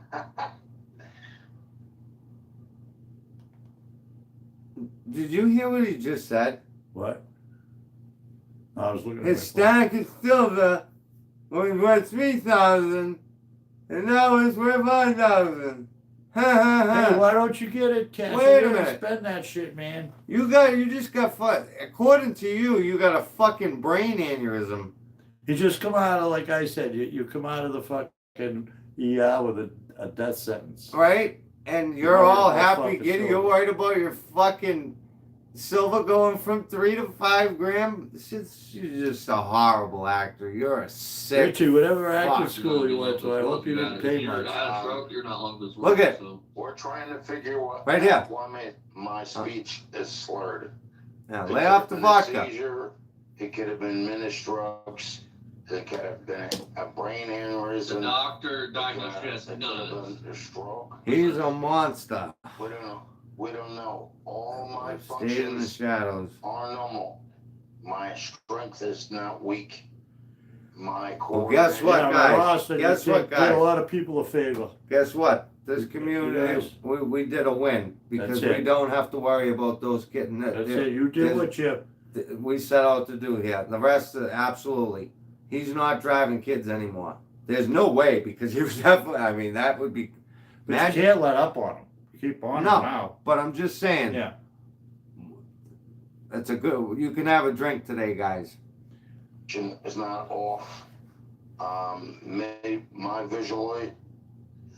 Did you hear what he just said? What? I was looking at His my phone. stack of silver was worth 3,000, and now it's worth 5,000. Ha ha Hey, ha. why don't you get it, Cash? Wait a You gotta minute. Spend that shit, man. You just got according to you, you got a fucking brain aneurysm. You just come out of, like I said, you come out of the fucking ER with a death sentence. Right? And you're Worried all about happy fucking giddy. You're silver. worried about your fucking silver going from 3 to 5 grand. You're just a horrible actor. You're a sick. Richie, whatever acting fuck. school you went to, I hope you didn't pay You're much. not a stroke, you're not long this Look world, at- so. We're trying to figure what Right here. why my speech is slurred. Now, It lay could off have the been a vodka. seizure, it could have been many strokes. It could have been a brain The aneurysm. doctor diagnosed It us could none have of this. been a stroke. He's a monster. We don't know. We don't know. All my Stayed in the functions shadows. are normal. My strength is not weak. My Well, guess what, Yeah, guys? Austin, Guess you what, did guys? a lot of people a favor. Guess what? This You community, guys- we did a win because That's we it. don't have to worry about those getting That's that. it. You did what you. We set out to do here. The rest, absolutely. He's not driving kids anymore. There's no way because he was definitely. I mean, that would be. But you Imagine, can't let up on him. You keep on No. him now. but I'm just saying. Yeah. That's a good. You can have a drink today, guys. is not off. My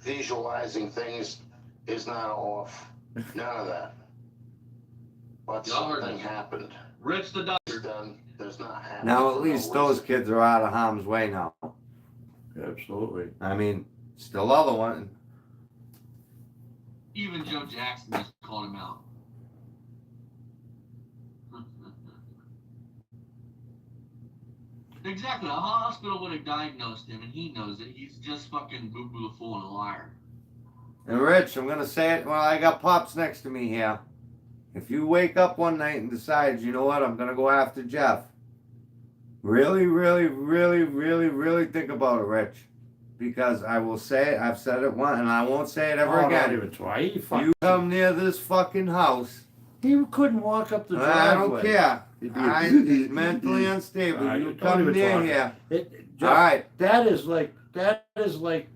visualizing things is not off. None of that. But Y'all heard something this. happened. Rich the doctor. It's done. Does not happen. Now for at no least those reason. kids are out of harm's way now. Absolutely. I mean, still other one. Even Joe Jackson just called him out. Exactly. A hospital would have diagnosed him, and he knows it. He's just fucking boo boo, a fool, and a liar. And Rich, I'm gonna say it. Well, I got Pops next to me here. If you wake up one night and decide, you know what, I'm gonna go after Jeff. Really, really, really, really, really think about it, Rich. Because I will say it. I've said it once, and I won't say it ever Oh, again. Not even twice. You come near this fucking house. He couldn't walk up the driveway. I don't care. He'd be- He's mentally unstable. Alright, You don't come even near talk. here. Jeff, All right. That is like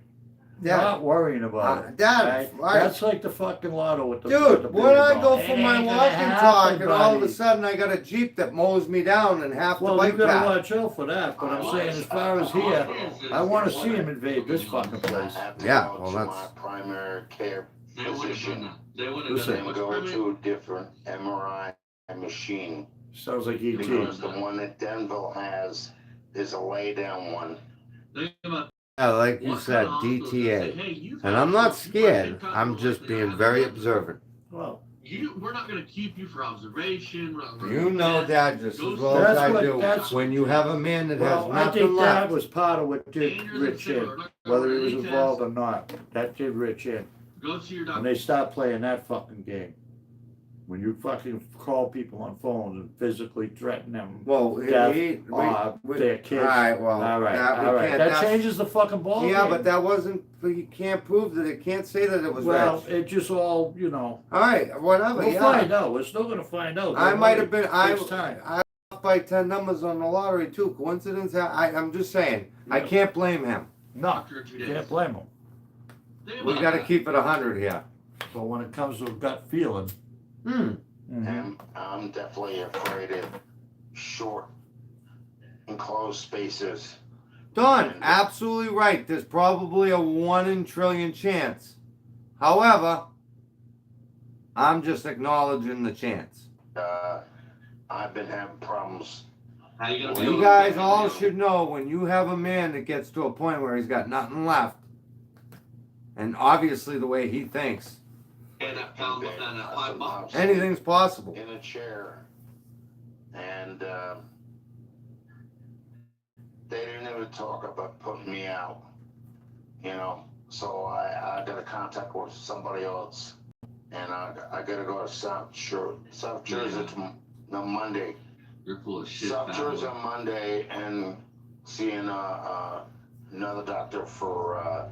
Yeah. not worrying about it. Dad, right? right. That's like the fucking lotto with the Dude, with the when I big go ball. for It my ain't gonna walking talk happen, and all of a buddy. sudden I got a Jeep that mows me down and half the Well, you bike gotta path. watch out for that. But I'm saying, as far as here, I want to see him invade this fucking I place. have to Yeah, go well, to that's- my primary care They would have done physician that. They would have Listen. done and that. go What's to a different MRI machine. Sounds like Because ET. the one that Denville has is a lay down one. Think about Yeah, like you what said, kind of hospitals that say, DTA. "Hey, you've And got I'm not some scared. fucking I'm just hospitals being that very have- observant. Well, We're not going to keep you for observation. We're not gonna You do know that. that just as well That's as I what- do. that's- When you have a man that has well, I nothing think that left. was part of what did Dangerous Rich and in, we're not gonna whether he run was any involved tests. or not. That did Rich in. Go to your And doctor. they stopped playing that fucking game. When you fucking call people on phones and physically threaten them, Well, death, we, their kids. alright, well, All right, that, we all right. can't, That that's, changes the fucking ball. yeah, but that wasn't, you can't prove that, it can't say that it was Well, Rich. it just all, you know. Alright, whatever, We'll yeah. find out. We're still gonna find out. I Don't might worry. have been, Takes time. I off by 10 numbers on the lottery too, coincidence, I'm just saying, I Yeah. can't blame him. No, After 2 days. can't blame them. Think We about gotta that. keep it 100 here. But when it comes to a gut feeling, Hmm. And I'm definitely afraid of short enclosed spaces. Don, absolutely right. There's probably a 1 in trillion chance. However, I'm just acknowledging the chance. I've been having problems. How you gonna Well, be able You to guys get all it? should know when you have a man that gets to a point where he's got nothing left, and obviously the way he thinks, And that pound and that $5. anything's possible. In a chair, and they didn't even talk about putting me out, you know. So I got to contact with somebody else, and I got to go to South Jersey on Monday. You're full of shit. South pal. Jersey on Monday, and seeing another doctor for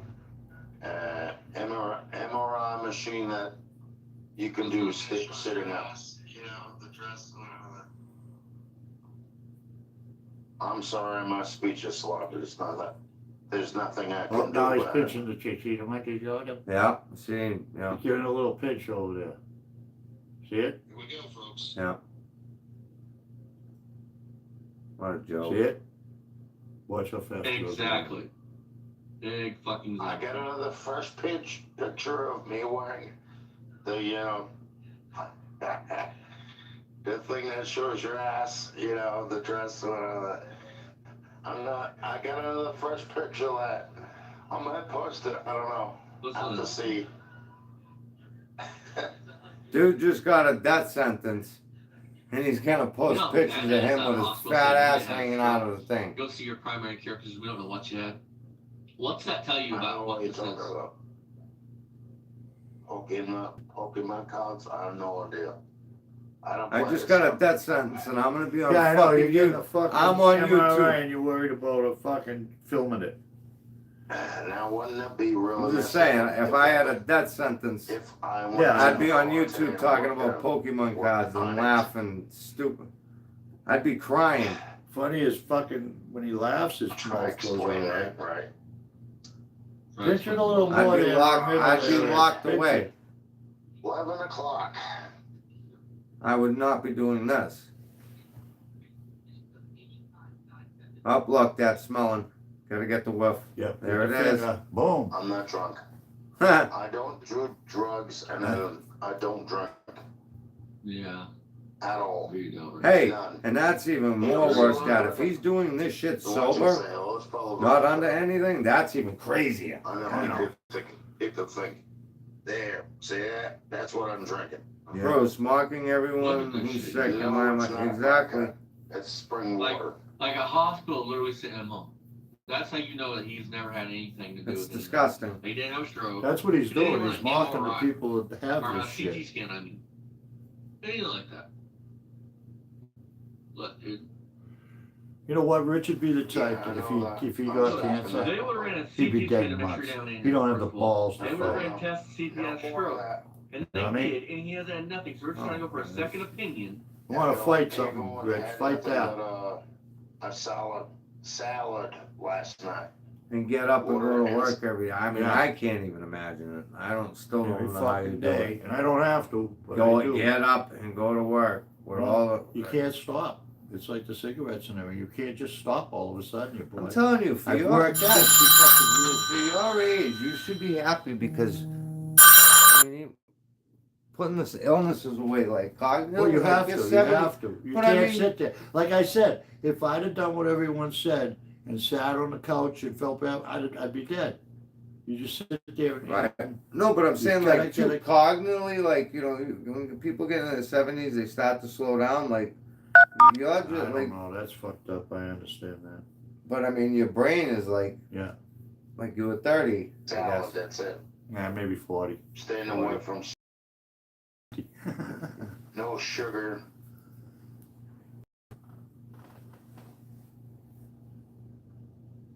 MRI machine that you can do sitting up. You know, the dress. I'm sorry, my speech is sloppy. It's not that. There's nothing I oh, can now do he's about it. pinching the chick. See, like he's got him. Yeah, see, yeah, He's giving a little pinch over there. See it? Here we go, folks. yeah. What a joke. See it? Watch how fast it goes. Exactly. Big fucking. I got another fresh picture of me wearing the, the thing that shows your ass, the dress, whatever. I got another fresh picture of that. I might post it, I don't know. I have to Listen, see. Dude just got a death sentence, and he's gonna post No, pictures of that's him not with his hospital fat setting. ass They have hanging to- out of the thing. go see your primary care because we don't know what you had. What's that tell you I don't know about what what you're this talking is? about. Pokemon cards, I have no idea. I don't I play just this got a stuff. death sentence, and I'm gonna be on Yeah, I know. You're fucking getting a YouTube. fucking I'm on MRI YouTube. and you're worried about a fucking filming it. Now, wouldn't it be real? I'm just saying, if I had a death sentence, If I Yeah, I'd be on went YouTube to talking work about out. Pokemon cards and on it. laughing stupid. I'd be crying. Funny as fucking when he laughs, his Try to mouth goes explain all right. that, right? Pinch it a little more I'd be there. locked. Remember I'd be that. locked Pinch away. it. 11 o'clock. I would not be doing this. Up, look, that's smelling. Gotta get the whiff. Yep. There get it the is. finger. Boom. I'm not drunk. and I don't do drugs, and I don't drink Yeah, at all. there you go. Hey, None. that's even more worse, God. If he's doing this shit The ones who sober, say, "Oh, it's probably not under anything, that's even crazier. I know, I know. you could think, there, see that? That's what I'm drinking. Yeah. Bro, smocking everyone who's sick in my it's mind. not Exactly. vodka. It's spring Like- water. Like a hospital literally sent him home. That's how you know that he's never had anything to do It's with it. disgusting. He didn't have a stroke. That's what he's He didn't doing. want He's an mocking the MRI. people that have Or a this CT shit. scan, I mean. Anything like that. Look, dude. You know what? Richard be the type Yeah, I that if know that. he I got know that. cancer, They would have ran a He'd be CT dead scan in to make sure months. down in He here, don't have first the of all. balls to They would have fight. ran tests to see if he No had a more of stroke. that. And You they know what I mean? did, and he hasn't had nothing. So we're trying to go for a second opinion. I want to Yeah, fight no, something, everyone Rich. had Fight nothing that. but, a salad last night. And get up and go to Water work every day. I mean, Yeah. I can't even imagine it. I don't still Every don't know how you fucking do it. day, and I don't have to, but Go I do. get up and go to work. With No, all the, You can't stop. It's like the cigarettes and everything. You can't just stop all of a sudden. You're I'm like, telling you, for I've your, worked for 60 fucking years. your age, you should be happy because I mean, putting this illnesses away like cognitive. Well, you like have you're to. You 70 have to. You But I can't mean- sit there. Like I said, if I'd have done what everyone said and sat on the couch and felt bad, I'd be dead. You just sit there and Right. No, but I'm saying gotta like too get it- cognitively, like when people get in their 70s, they start to slow down. Like you're I just don't like, know. That's fucked up. I understand that. but I mean, your brain is like, Yeah. like you were 30. I Salad, guess. that's it. Yeah, maybe 40. Staying away from no sugar.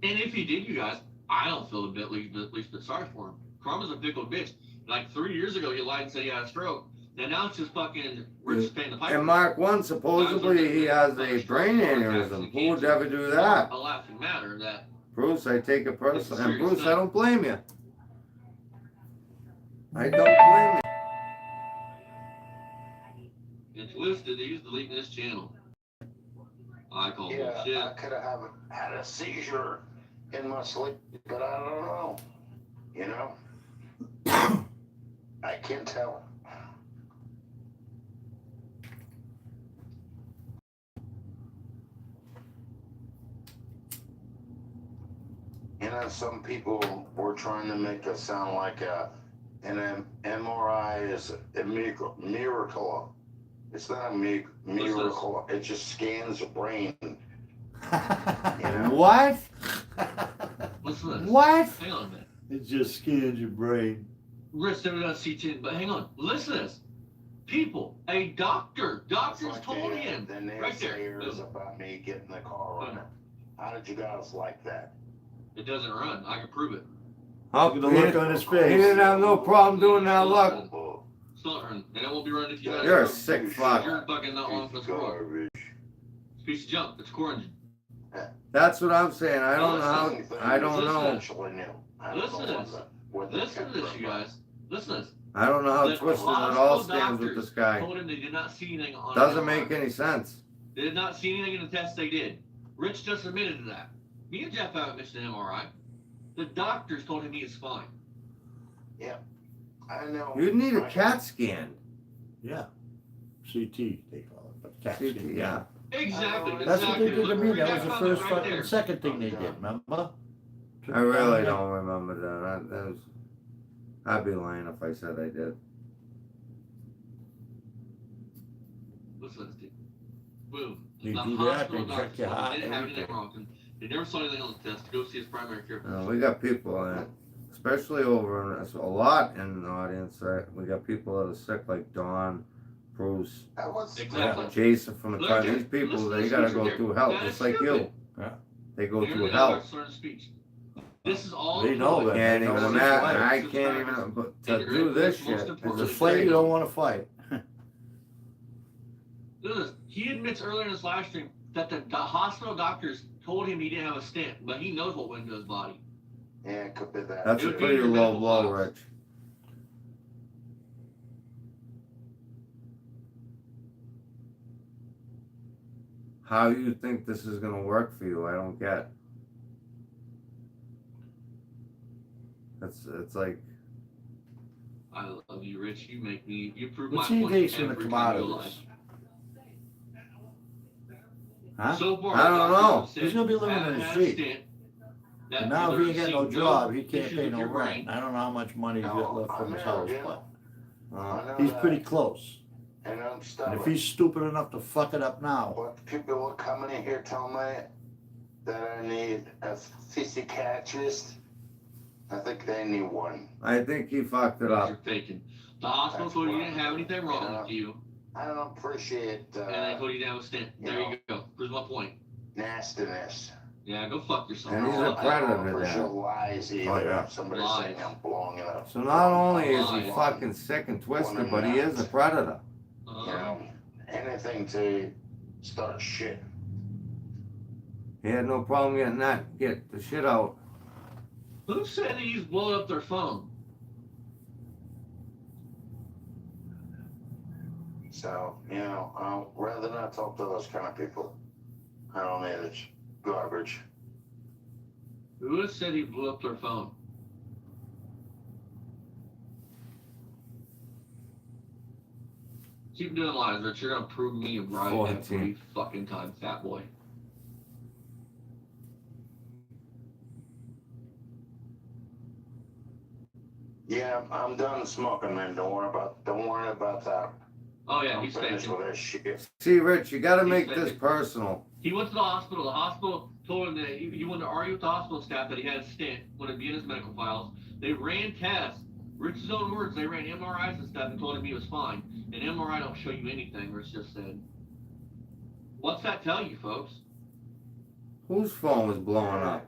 And if he did, you guys, I don't feel a bit least bit sorry for him. Karma's a pickled bitch. Like 3 years ago, he lied and said he had a stroke. And now it's just fucking Rich paying the piper. And Mark 1, supposedly he has a brain aneurysm. Who would ever do that? A laughing matter that. Bruce, I take it personally. And serious Bruce, thing. I don't blame you. I don't blame you. It's listed. He's deleting this channel. I call Yeah, bullshit. I could have had a seizure in my sleep, but I don't know. You know? I can't tell. You know, some people were trying to make it sound like an MRI is a miracle. It's not a miracle. It just scans the brain. You know? What? Listen to this. What? Hang on a minute. It just scans your brain. Rich never got CT, but hang on. Listen to this. People, a doctors Like told him. the Right there. naysayers about me getting the car running. How did you guys like that? It doesn't run. I can prove it. Oh, Look at the look on his he face. didn't have no problem doing that. Look, It's not running. And it won't be running if you guys you're a are- sick fuck. You're fucking not long for this car. Garbage. It's a piece of junk. It's a core engine. That's what I'm saying. I don't know how. Anything I don't is know. essentially new. I don't Listen know to what this. the- what the Listen to this, temper you was. guys. Listen to this. I don't know how The twisted it all hospital stands with doctors this guy. Told him they did not see anything on Doesn't MRI. make any sense. They did not see anything in the test they did. Rich just admitted to that. Me and Jeff haven't mentioned an MRI. The doctors told him he is fine. I know. You'd need a CAT scan. Yeah. CT, they call it, but CAT CT, scan. yeah. Exactly. That's what they exactly. did to Look, me. read That was the comment first right fucking there. second thing they did, remember? I really don't remember that. I'd be lying if I said I did. Listen to this, dude. Boom. You The do that, hospital they check doctors your told him heart, he didn't have anything everything. wrong. They never saw anything on the test to go see his primary care physician. We got people in it, especially over in a lot in the audience. We got people that are sick, like Don, Bruce, That was Exactly. Jason from the Look car. at- These people, listen to they this gotta picture go here. through hell, That just is like you. stupid. Yeah. They go Here's through another hell. slurred speech. This is all. They know that. Can't even They know imagine. what I it's can't even. But to do this shit is It's a a fight you thing. don't wanna fight. Look at this. He admits earlier in his live stream that the hospital doctors told him he didn't have a stent, but he knows what went into his body. Yeah, it could be that. That's It a would be pretty your low medical blow, files. Rich. How you think this is gonna work for you? I don't get. It's like I love you, Rich. You make me. You prove What's my he point thinks gonna every come time out you of lie. this? Huh? So far, I don't doctors know. have said He's gonna be you living haven't in a had sheet. stent, that And now if they're he ain't got no seeing job, he can't issues pay with no your rent. brain. I don't know how much money he's got left from his house, but he's he's pretty close. And I'm And stubborn. if he's stupid enough to fuck it up now, But people are coming in here telling me that I need a psychiatrist. I think they need one. I think he fucked it You're up. faking. The hospital That's told you you what didn't have anything wrong with you, I don't appreciate and they told you you didn't have a stent. There you go. Proves my point. nastiness. Yeah, go fuck yourself. And he's I a don't predator appreciate then. lies either. Oh, yeah. Somebody Lies. saying I'm blowing it up. So not only is he Lies. fucking sick and twisted, but he is a predator. You know, anything to start shit. He had no problem get the shit out. Who said he's blowing up their phone? So, you know, I'd rather not talk to those kind of people. I don't need it. It's garbage. Who has said he blew up their phone? Keep doing lies, Rich. You're gonna prove me right 14. every fucking time, fat boy. Yeah, I'm done smoking, man. Don't worry about that. Oh yeah, I'm he's finished faking. with this shit. See, Rich, you gotta He's make this faking. personal. He went to the hospital. The hospital told him that he wanted to argue with the hospital staff that he had a stent, wanted to be in his medical files. They ran tests Rich's own words, they ran MRIs and stuff and told him he was fine. An MRI don't show you anything, Rich just said. What's that tell you, folks? Whose phone was blowing up?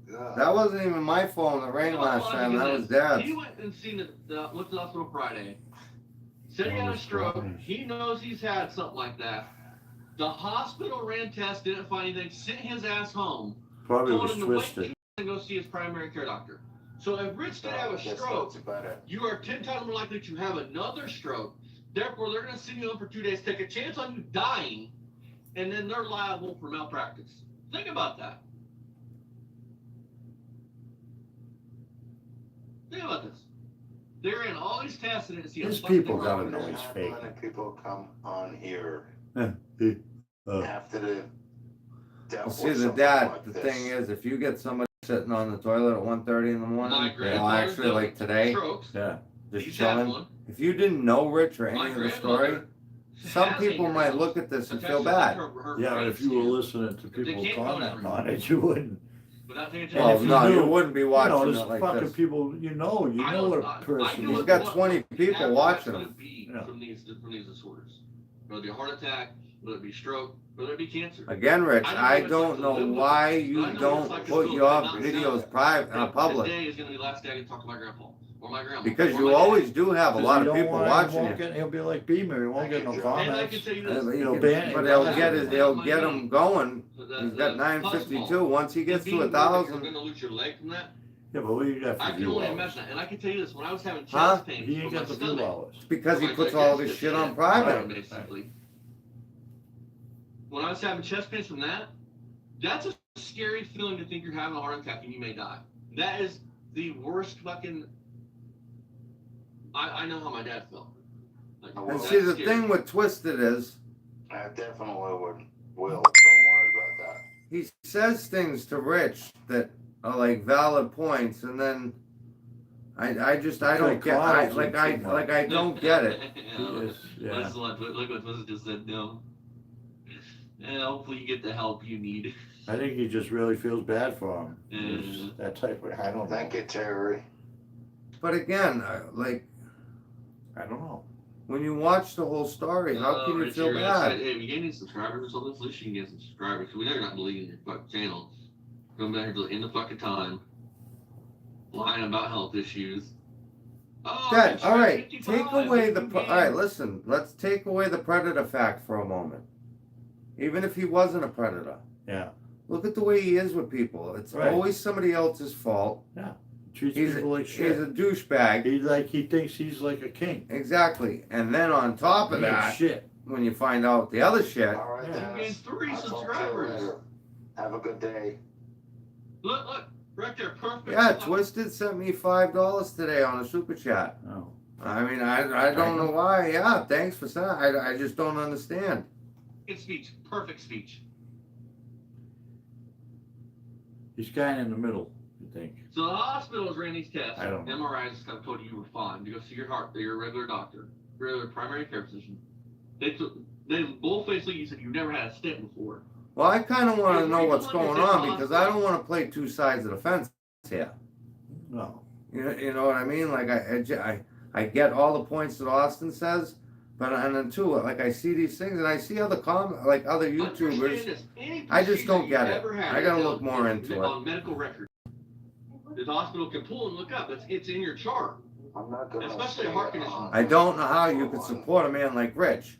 Yeah. That wasn't even my phone that rang last time. That was Dad's. He went and seen went to the hospital Friday. Said he had a stroke. He knows he's had something like that. The hospital ran tests, didn't find anything, sent his ass home. Probably Told was him to wait twisted. and go see his primary care doctor. So if Rich did have a I guess stroke, that's about it. you are 10 times more likely to have another stroke. Therefore, they're going to send you home for 2 days, take a chance on you dying, and then they're liable for malpractice. Think about that. Think about this. They ran all these tests and didn't see a These fucking people thing gotta wrong. know he's How fake. many people come on here Uh, after the dealt Well, see, with the something dad, like the this? thing is, if you get somebody sitting on the toilet at 1:30 in the My morning, well, grandfather actually, like today, strokes. yeah. just He's had chilling. one. If you didn't know Rich or My any of the story, grandmother some has people a might urine. look at this and But feel that's bad. her Yeah, but brain if you were scan. listening to They people can't go commenting anywhere. on it, you wouldn't. Without taking a And Well, if you no, you knew- wouldn't be You know, watching there's it like fucking this. people, you know what a person know He's is. got what 20 people after watching that's him. gonna be Yeah. from these disorders. Whether it be a heart attack, whether it be stroke, whether it be cancer. Again, Rich, I I know don't it's like know the limbo. why I you know it's don't like the put school, your but not videos now. private, public. Today is gonna be the last day I can talk to my grandpa or my grandma. Because or you my dad. always do have a lot of people He watching won't you. get, he'll be like Beamer, he won't get no And I And I can comments. tell you Uh, this. he He'll can- ban- But he'll he'll get him going. The- He's the got pus 952. ball. Once he gets And being to worried that 1,000, You're gonna lose your leg from that. Yeah, but we got I the can view only hours. imagine that. And I can tell you this: when I was having chest Huh? pains He ain't from my got the view stomach, hours. because he my puts all this digestive shit on shit, private. basically. When I was having chest pains from that, that's a scary feeling to think you're having a heart attack and you may die. That is the worst fucking. I know how my dad felt. Like, And And that's see, the scary. thing with Twisted is, I definitely will. Don't worry about that. he says things to Rich that are like valid points, and then I don't Like get, I coddles him too much. don't get it. He is, yeah. Listen, look what Twisted just said. No. And hopefully you get the help you need. I think he just really feels bad for him. Yeah. It's that type of, I don't know. Thank you, Terry. But again, like I don't know. when you watch the whole story, how can you Rich, feel you're gonna say, bad? hey, if you get any subscribers or something, at least you can get some subscribers. We know you're not deleting your fucking channel. Come back here till the end of fucking time. Lying about health issues. Oh, Dad, Rich, all you're right, 55, take away the. good All right, game. listen. Let's take away the predator fact for a moment. Even if he wasn't a predator, Yeah. look at the way he is with people. It's Right. always somebody else's fault. Treats He's people like He's shit. a douchebag. He thinks he's like a king. Exactly. And then on top of He ain't that, shit. when you find out the other shit, All right, Yeah. You gained Dennis. 3 I'll talk to you subscribers. later. Have a good day. Look, right there, perfect. yeah, Twisted sent me $5 today on a super chat. Oh. I mean, I don't know why. Yeah, thanks for saying. I just don't understand. Good speech, perfect speech. He's kind of in the middle, you think. So the hospitals ran these tests. I don't know. MRIs kind of told you were fine to go see your regular doctor, regular primary care physician. They bull-facedly said you've never had a stent before. Well, I kind of want to know what's People going understand on because I don't want to play two sides of the fence here. No. You know what I mean? Like I get all the points that Austin says, but and then too, like I see these things and I see other other Understand YouTubers. this, any I just don't procedure get you've it. ever had I gotta is look more on- into it. On medical record, the hospital can pull and look up. It's in your chart. I'm not gonna Especially stay heart condition. on. I don't know how you could support a man like Rich.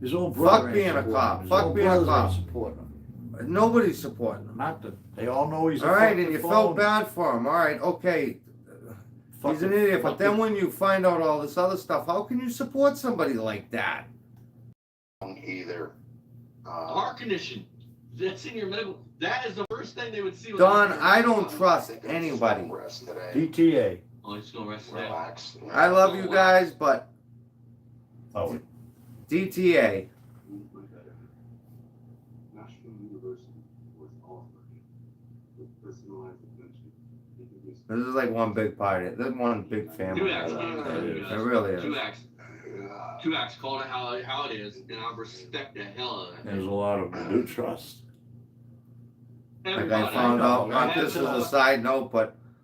His own Fuck brother ain't being a supporting cop. him. His Fuck own being a brothers cop. ain't supporting him. Nobody's supporting him. Not that they all know he's a All right, fucking and you phone. felt bad for him. All right, okay. He's an Fucking- idiot. But then fucking- when you find out all this other stuff, how can you support somebody like that? Either. Heart condition. That's in your medical. That is the first thing they would see. with Don, heart I condition. don't trust think I'm just anybody. gonna rest today. DTA. Oh, he's gonna rest today. Relax. I love you guys, but Oh, DTA. National University was offered with personalized attention. This is like one big party. This is one big family. Two acts. It really is. Two acts. Two acts. Call it how it is, and I respect the hell out of there's that. a lot of them do trust. Like I Everybody. found out, I know. this is a side note, but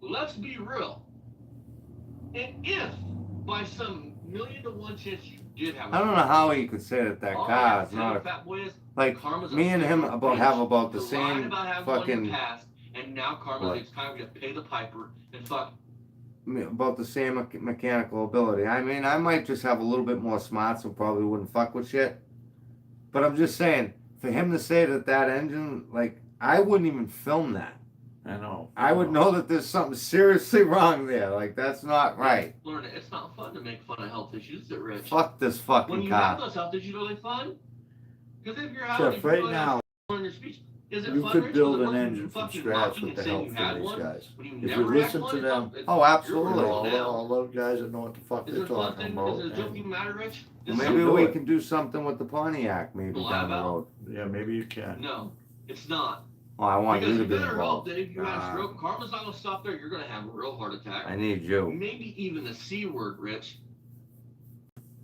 let's be real. And if by some 1,000,000 to 1 chance you did have, I don't know how he could say that all car I is gotta not tell a, you, Fat Boy, is like Karma's a me and him bigger about bitch. have about the You're lying same about having one in fucking the past, and now Karma What? thinks time to pay the piper and fuck. about the same mechanical ability. I mean, I might just have a little bit more smarts and probably wouldn't fuck with shit. But I'm just saying, for him to say that that engine, like, I wouldn't even film that. I know. I would know that there's something seriously wrong there. Like, that's not right. Learn it. It's not fun to make fun of health issues, is it, Rich? Fuck this When fucking you have car. those health issues, are they fun? Because if you're having Jeff, right now, on your speech, is it you fun, could Rich? build Was it an when you engine from fucking scratch mocking with the and saying help you from had these one? guys. When you If you never had listen one, to it's them- not- it's- Oh, you're absolutely. working All, now. all those guys that know what the fuck Is they're it a fun talking thing? about. Is it a joke and- even matter, Rich? Well, Is maybe do we it. can do something with the Pontiac maybe Well, down the how about- road. Yeah, maybe you can. No, it's not. Well, I want Because you to you be better hope involved. that if you had a Nah. stroke, karma's not gonna stop there. You're gonna have a real heart attack. I need you. Maybe even the C word, Rich.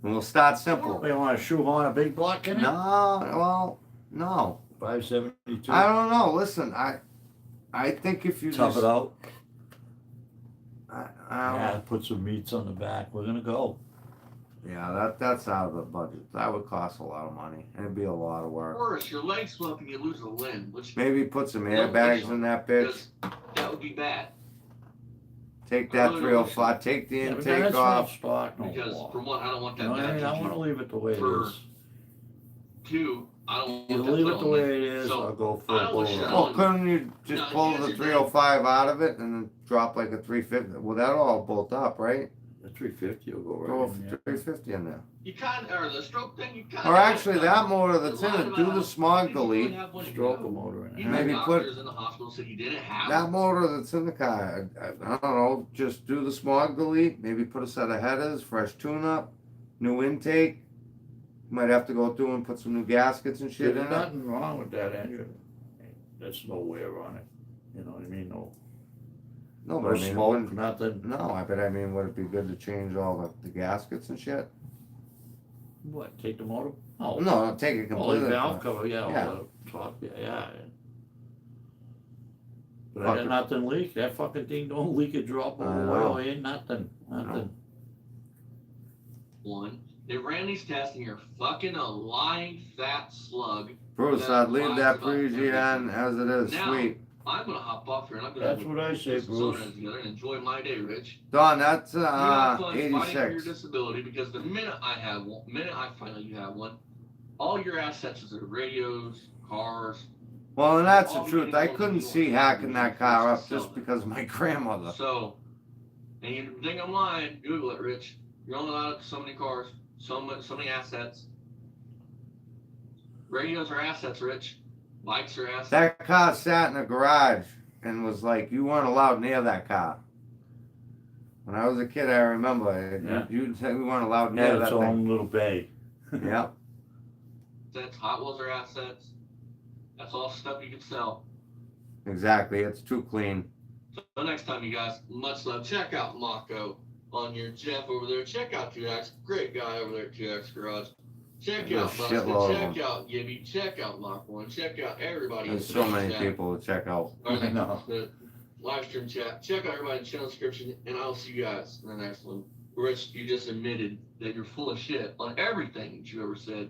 And we'll start simple. They want to shoehorn a big block in it? No, well, no. 572. I don't know. Listen, I think if you Tough just, it out. I Yeah, don't, put some meats on the back. We're gonna go. yeah, that's out of the budget. That would cost a lot of money. It'd be a lot of work. Worse, your leg swell and you lose a limb, which Maybe put some No, airbags in that bitch. because that would be bad. Take I that really 305. Take the Yeah, but intake that's off. not stock no Because more. for one, I don't want You that know what I bad. mean? I juju. want to leave it the way it For- is. Two, I don't want Either that leave put it the on way me. it is, So, or go I don't full want blown. shit Well, on- couldn't you just No, pull here's the the thing. 305 out of it and then drop like a 350? Well, that'll all bolt up, right? The 350 will go Throw right a in there. 350 in there. You kind of, or the stroke thing, you kind Or actually, that motor that's in it, do the smog delete. Stroke a motor in Even it. Maybe the put- doctors in the hospital said you didn't have That one. motor that's in the car, I don't know, just do the smog delete, maybe put a set of headers, fresh tune-up, new intake. Might have to go through and put some new gaskets and shit in There's it. nothing wrong with that engine. There's no wear on it. You know what I mean? No, No, but no I mean, it smoke, wouldn't- nothing. no, but I mean, would it be good to change all the gaskets and shit? What, take the motor? Oh, No, I'll take it Oh, the completely. valve cover, yeah, Yeah. all the top, yeah. But I Fuck got it. nothing leak. That fucking thing don't leak a drop of I oil. know. Ain't nothing. Nothing. One. They ran these tests and you're fucking a lying fat slug. Bruce, I'd leave that Prezi on as it is, Now- sweet. I'm gonna hop off here and I'm gonna That's what I say, put some soda Bruce. together and enjoy my day, Rich. Don, that's You have fun fighting for your 86. disability because the minute I have one, minute I find out you have one, all your assets is the radios, cars. Well, and that's the all truth. getting I all couldn't the see new hacking that car up sell just them. because of my grandmother. So, and you think I'm lying? Google it, Rich. You're only allowed so many cars, so many assets. Radios are assets, Rich. Bikes are assets. That car sat in a garage and was like, you weren't allowed near that car. When I was a kid, I remember Yeah. you said we weren't allowed Yeah, near its that thing. own little bay. Yep. Assets. Hot Wheels are assets. That's all stuff you can sell. Exactly. It's too clean. So next time, you guys, much love. Check out Mako on your Jeff over there. Check out 2X. Great guy over there at 2X Garage. Check There's out a Busted. shitload of Check them. out Gibby. Check out Mach 1. Check out everybody. There's in so the many chat. people to check out. Or the, No. the live stream chat. Check out everybody in the channel description, and I'll see you guys in the next one. Rich, you just admitted that you're full of shit on everything that you ever said.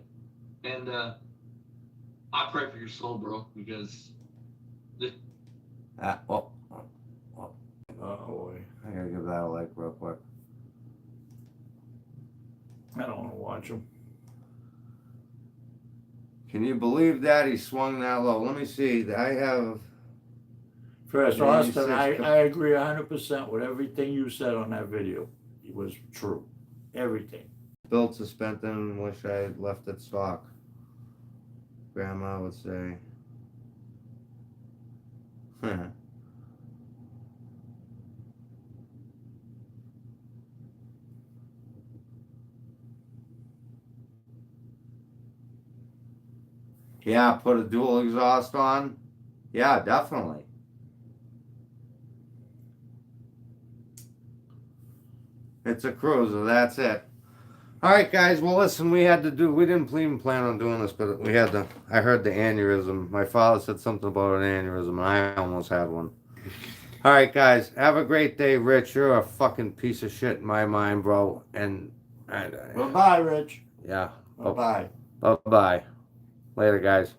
And I pray for your soul, bro, because Oh, Oh boy. I gotta give that a like real quick. I don't want to watch them. Can you believe that he swung that low? Let me see. I have. First, Yeah, Austin, 86. I agree 100% with everything you said on that video. It was true. Everything. Built suspension, wish I had left it stock. Grandma would say. Yeah, put a dual exhaust on. Yeah, definitely. It's a cruiser, that's it. All right, guys. Well, listen, we didn't even plan on doing this, but we had I heard the aneurysm. My father said something about an aneurysm, and I almost had one. All right, guys. Have a great day, Rich. You're a fucking piece of shit in my mind, bro. And Bye-bye, Rich. yeah. Bye-bye. Bye bye. Later, guys.